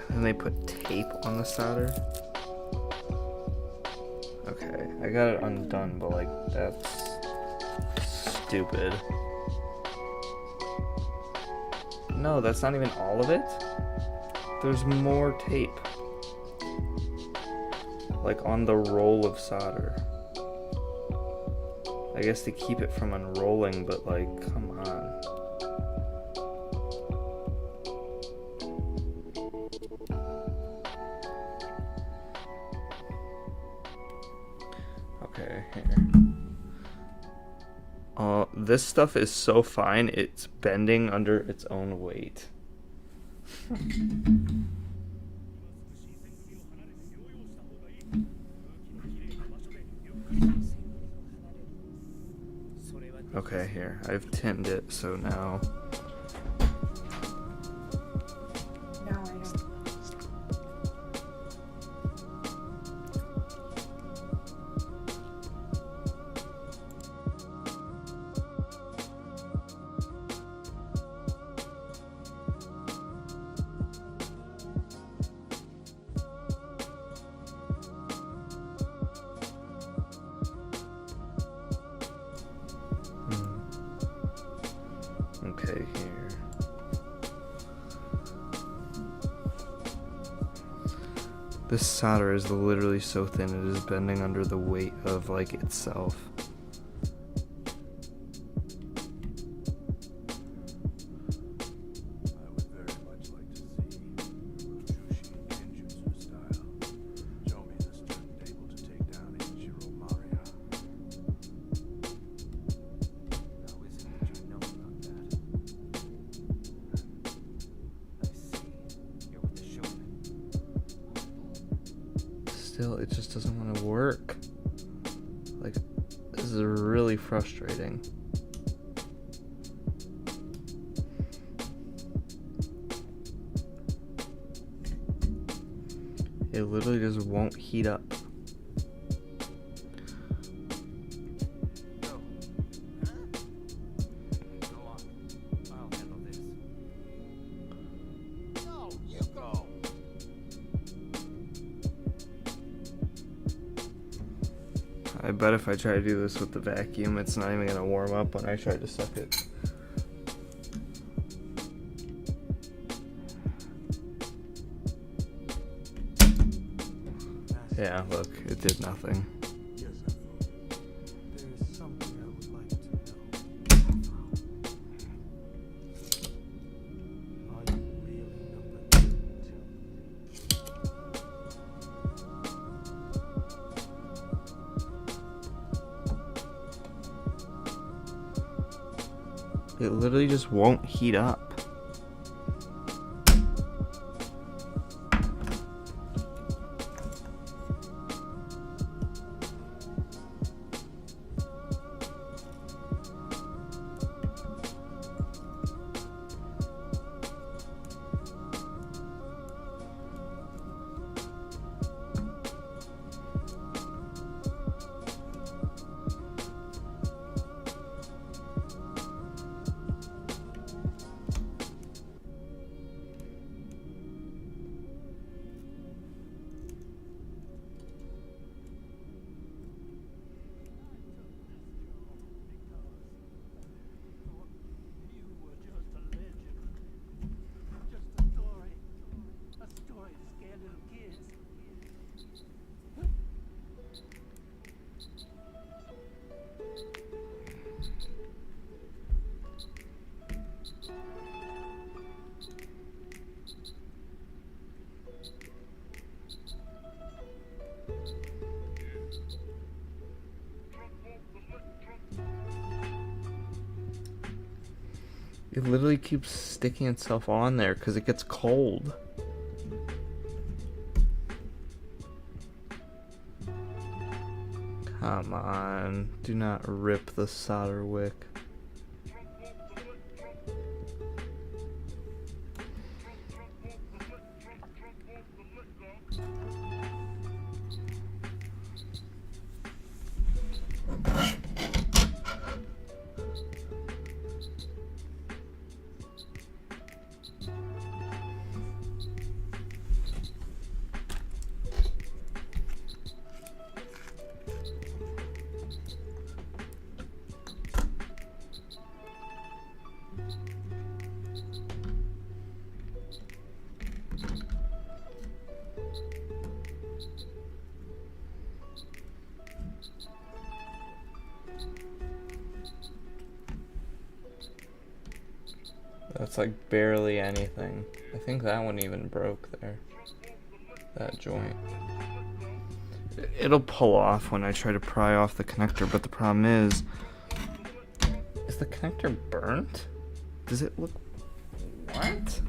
And they put tape on the solder. Okay, I got it undone, but like, that's stupid. No, that's not even all of it. There's more tape. like on the roll of solder. I guess to keep it from unrolling, but like, come on. Okay, here. This stuff is so fine, it's bending under its own weight. Okay, here. I've tinned it, so now. Now I know. Okay, here. This solder is literally so thin it is bending under the weight of like itself. I would very much like to see Mushushi Genjutsu style. Show me the student able to take down Ichiro Maria. How is it that you know about that? I see. You're with the shonen. Still, it just doesn't want to work. Like, this is really frustrating. It literally just won't heat up. Go. Go on. I'll handle this. No, you go. I bet if I try to do this with the vacuum, it's not even gonna warm up when I try to suck it. Yeah, look, it did nothing. Yes, Afro. There's something I would like to know. Are you really number 2? It literally just won't heat up. You were just a legend. Just a story. A story to scare little kids. It literally keeps sticking itself on there because it gets cold. Come on, do not rip the solder wick. It's like barely anything. I think that one even broke there. That joint. It'll pull off when I try to pry off the connector, but the problem is the connector burnt? Does it look... What?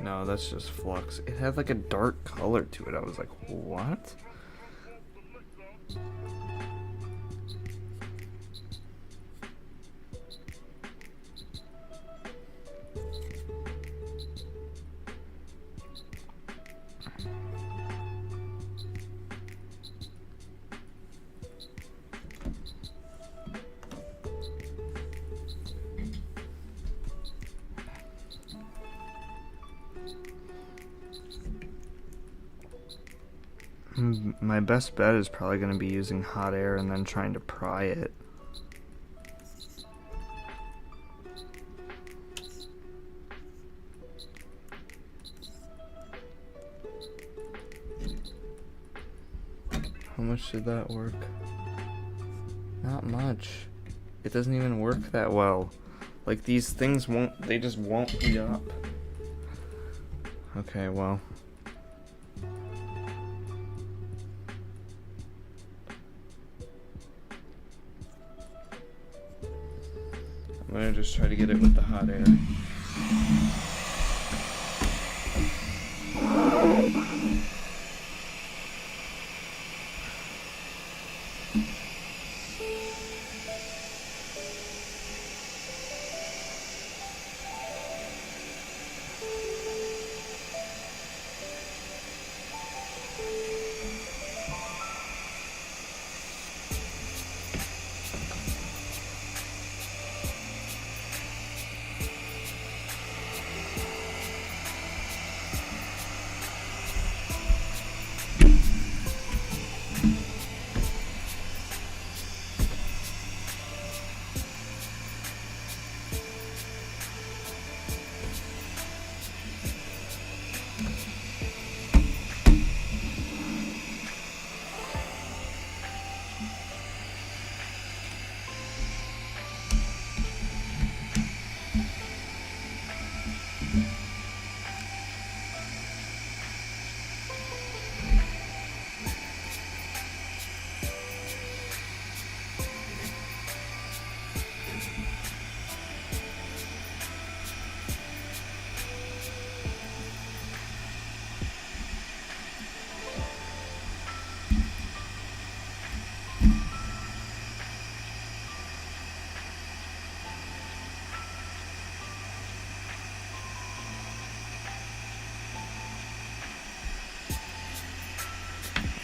No, that's just flux. It had like a dark color to it. I was like, what? My best bet is probably going to be using hot air and then trying to pry it. How much did that work? Not much. It doesn't even work that well. Like, these things won't, they just won't heat up. Okay, well. I'm gonna just try to get it with the hot air.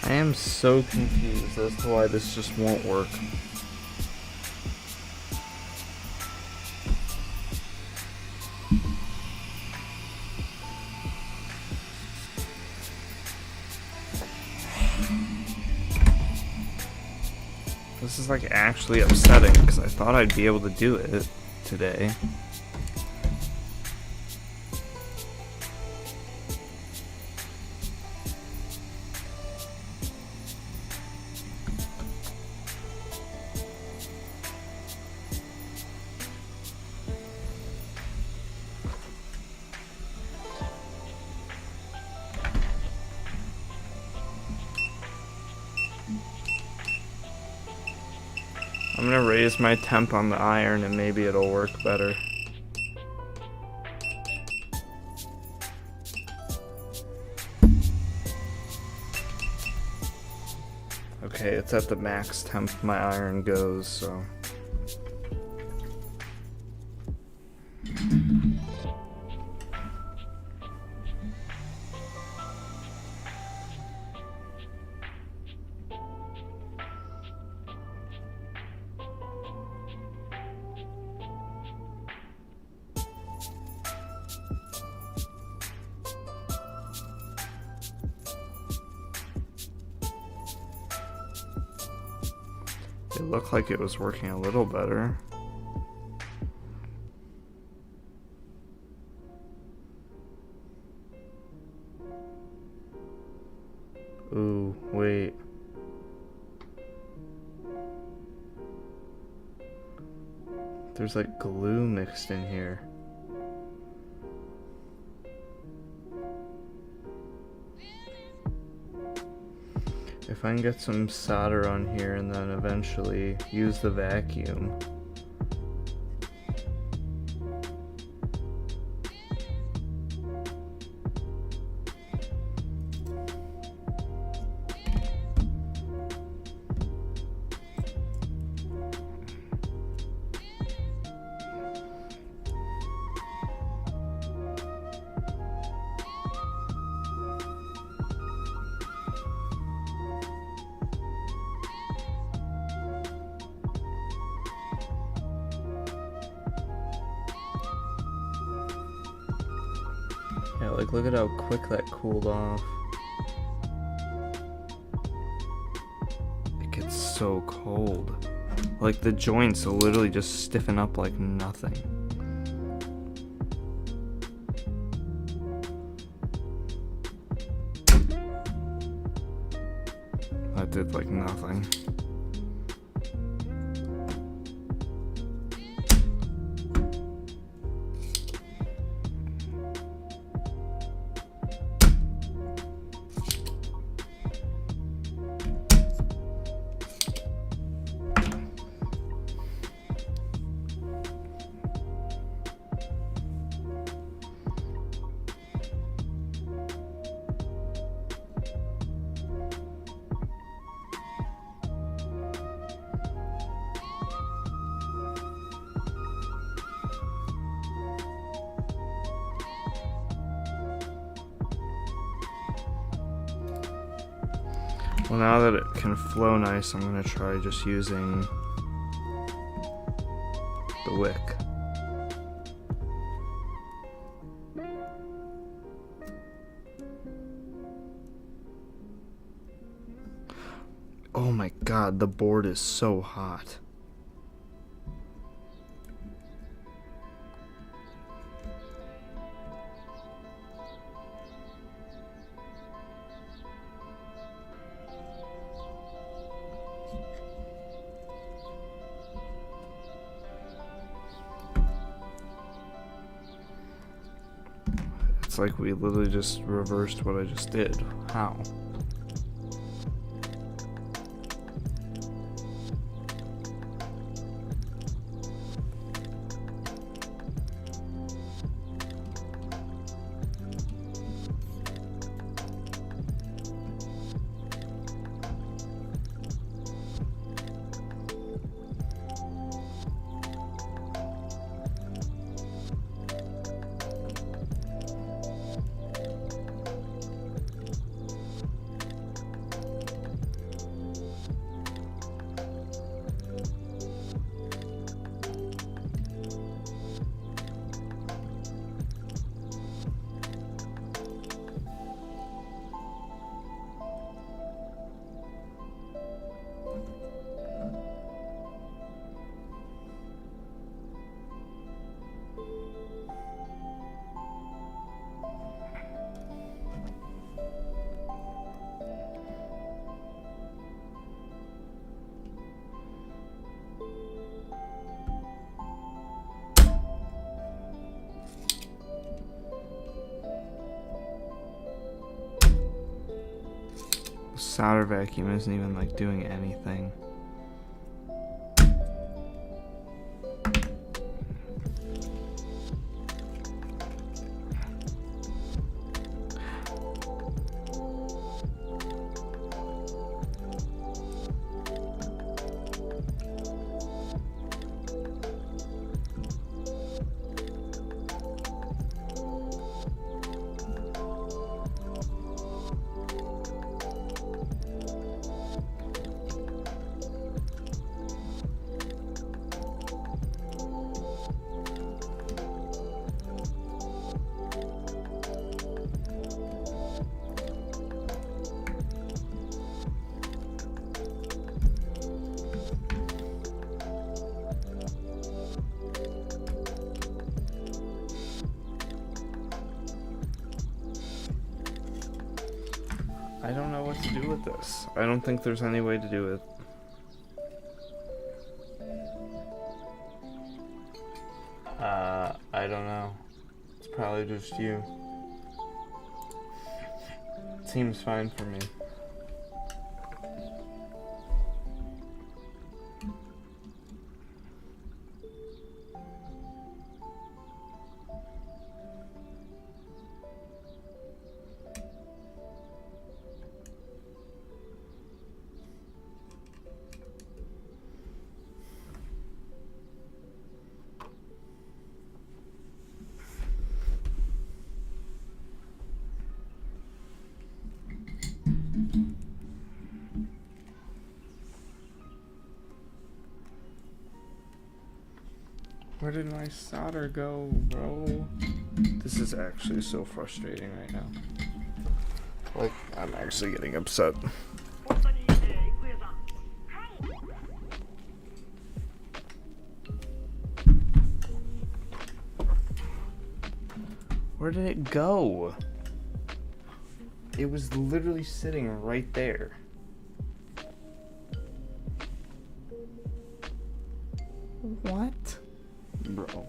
I am so confused as to why this just won't work. This is like actually upsetting because I thought I'd be able to do it today. I'm gonna raise my temp on the iron and maybe it'll work better. Okay, it's at the max temp my iron goes, so. It looked like it was working a little better. Ooh, wait. There's like glue mixed in here. If I can get some solder on here and then eventually use the vacuum. Yeah, like look at how quick that cooled off. It gets so cold. Like the joints will literally just stiffen up like nothing. That did like nothing. Well, now that it can flow nice, I'm gonna try just using the wick. Oh my god, the board is so hot. It's like we literally just reversed what I just did. How? Solder vacuum isn't even like doing anything. I don't know what to do with this. I don't think there's any way to do it. I don't know. It's probably just you. Seems fine for me. Where did my solder go, bro? This is actually so frustrating right now. Like, I'm actually getting upset. Where did it go? It was literally sitting right there. What? Bro.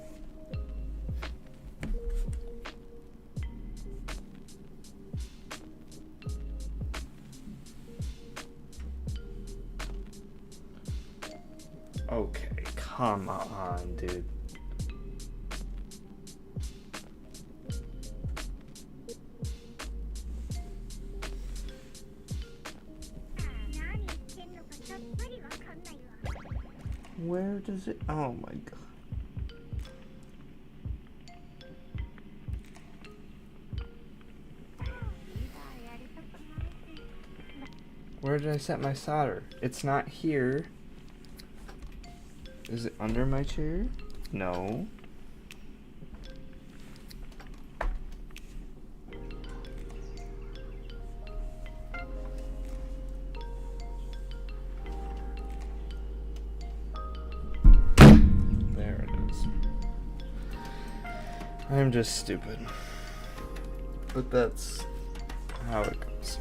Okay, come on, dude. Where does it? Oh my god. Where did I set my solder? It's not here. Is it under my chair? No. There it is. I'm just stupid. But that's how it goes.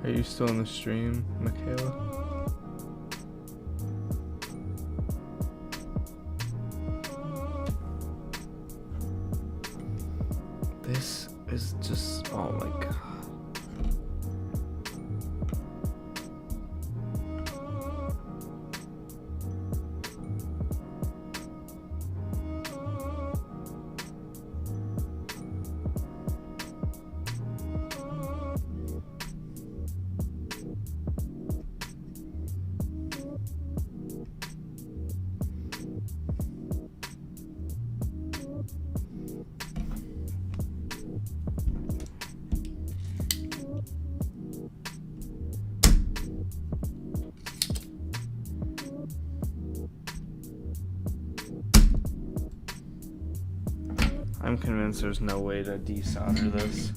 Are you still in the stream, Michaela? This is just, oh my god. I'm convinced there's no way to desolder this.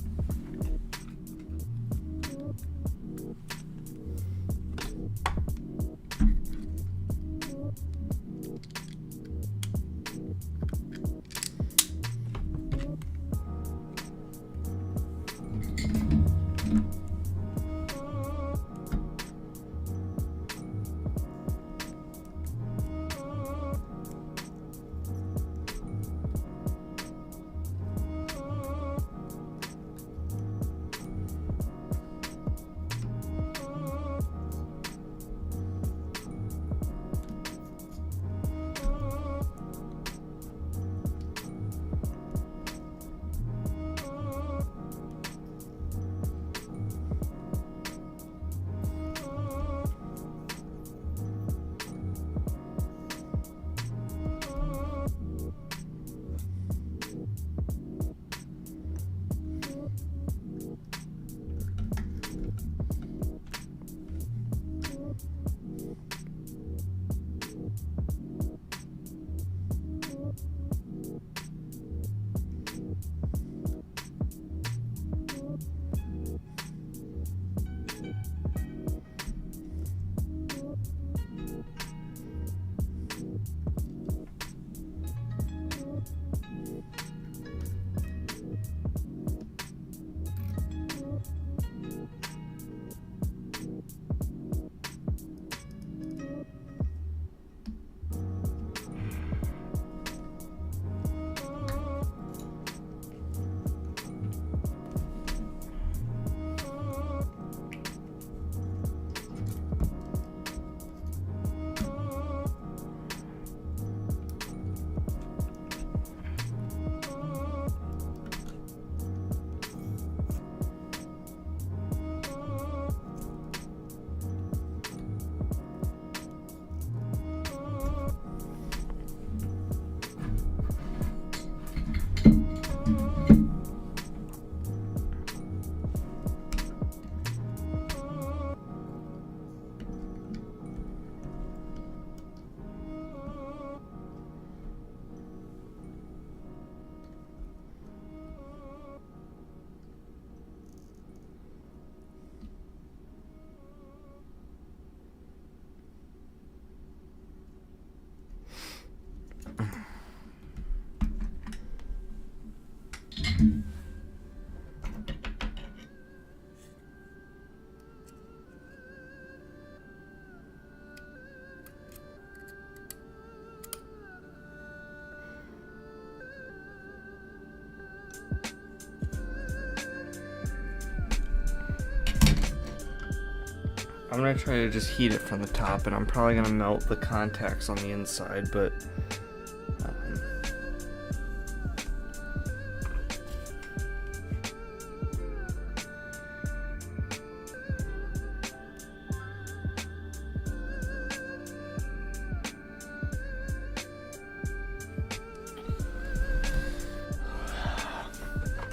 I'm gonna try to just heat it from the top, and I'm probably gonna melt the contacts on the inside, but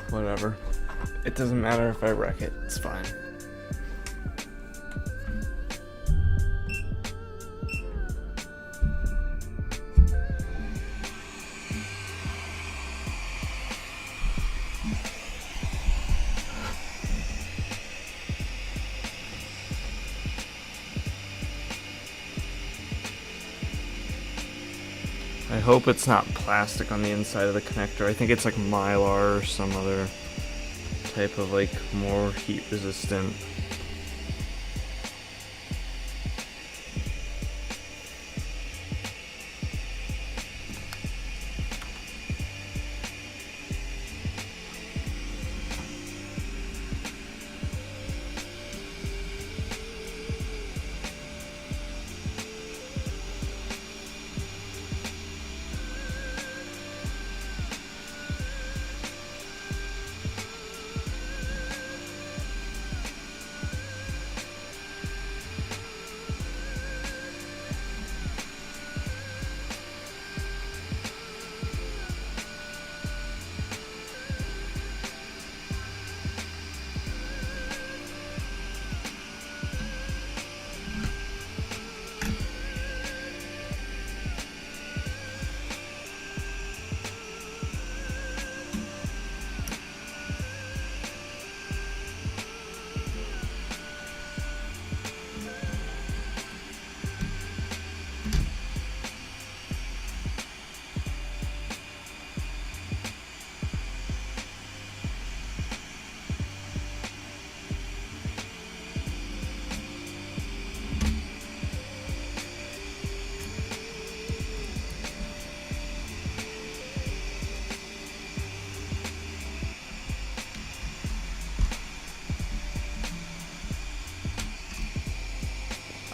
whatever. It doesn't matter if I wreck it, it's fine. I hope it's not plastic on the inside of the connector. I think it's like Mylar or some other type of like more heat resistant.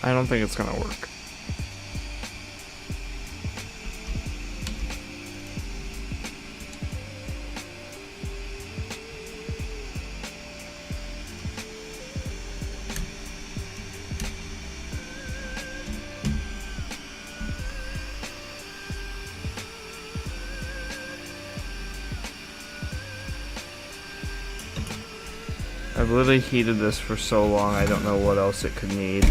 I don't think it's gonna work. I've literally heated this for so long, I don't know what else it could need.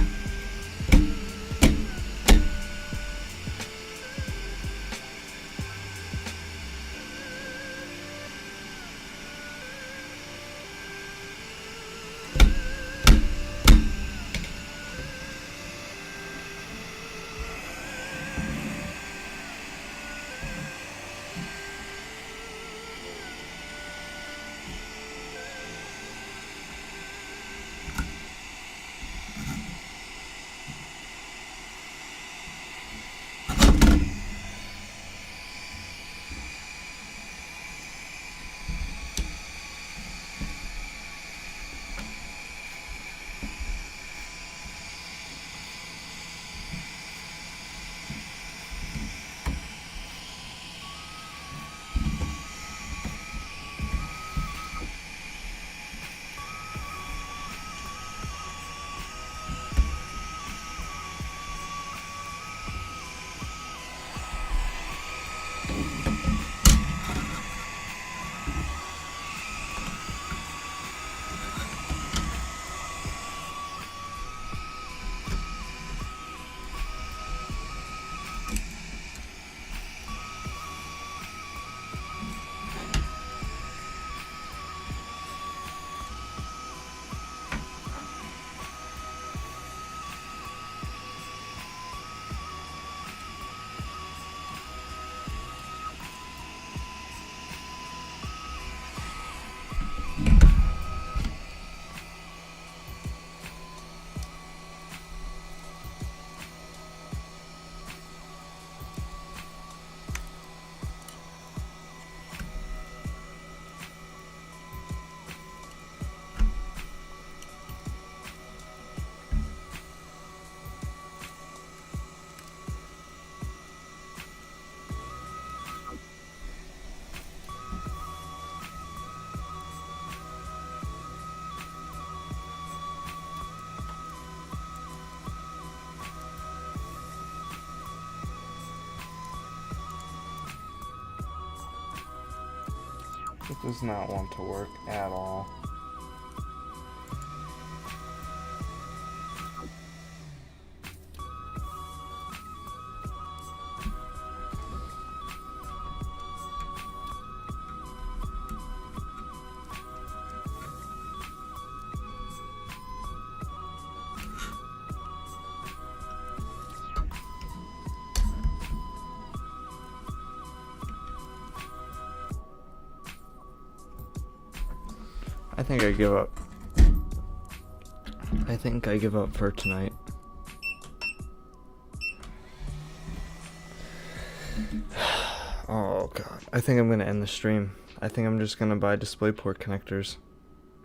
It does not want to work at all. I think I give up. I think I give up for tonight. Oh god. I think I'm gonna end the stream. I think I'm just gonna buy DisplayPort connectors.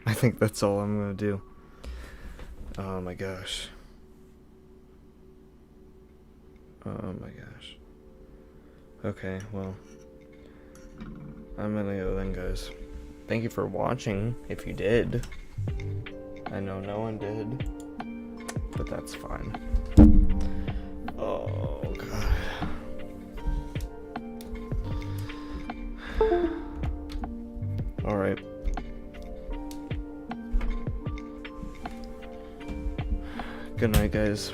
I think that's all I'm gonna do. Oh my gosh. Oh my gosh. Okay, well. I'm gonna go then, guys. Thank you for watching, if you did. I know no one did, but that's fine. Oh, God. Alright. Good night, guys.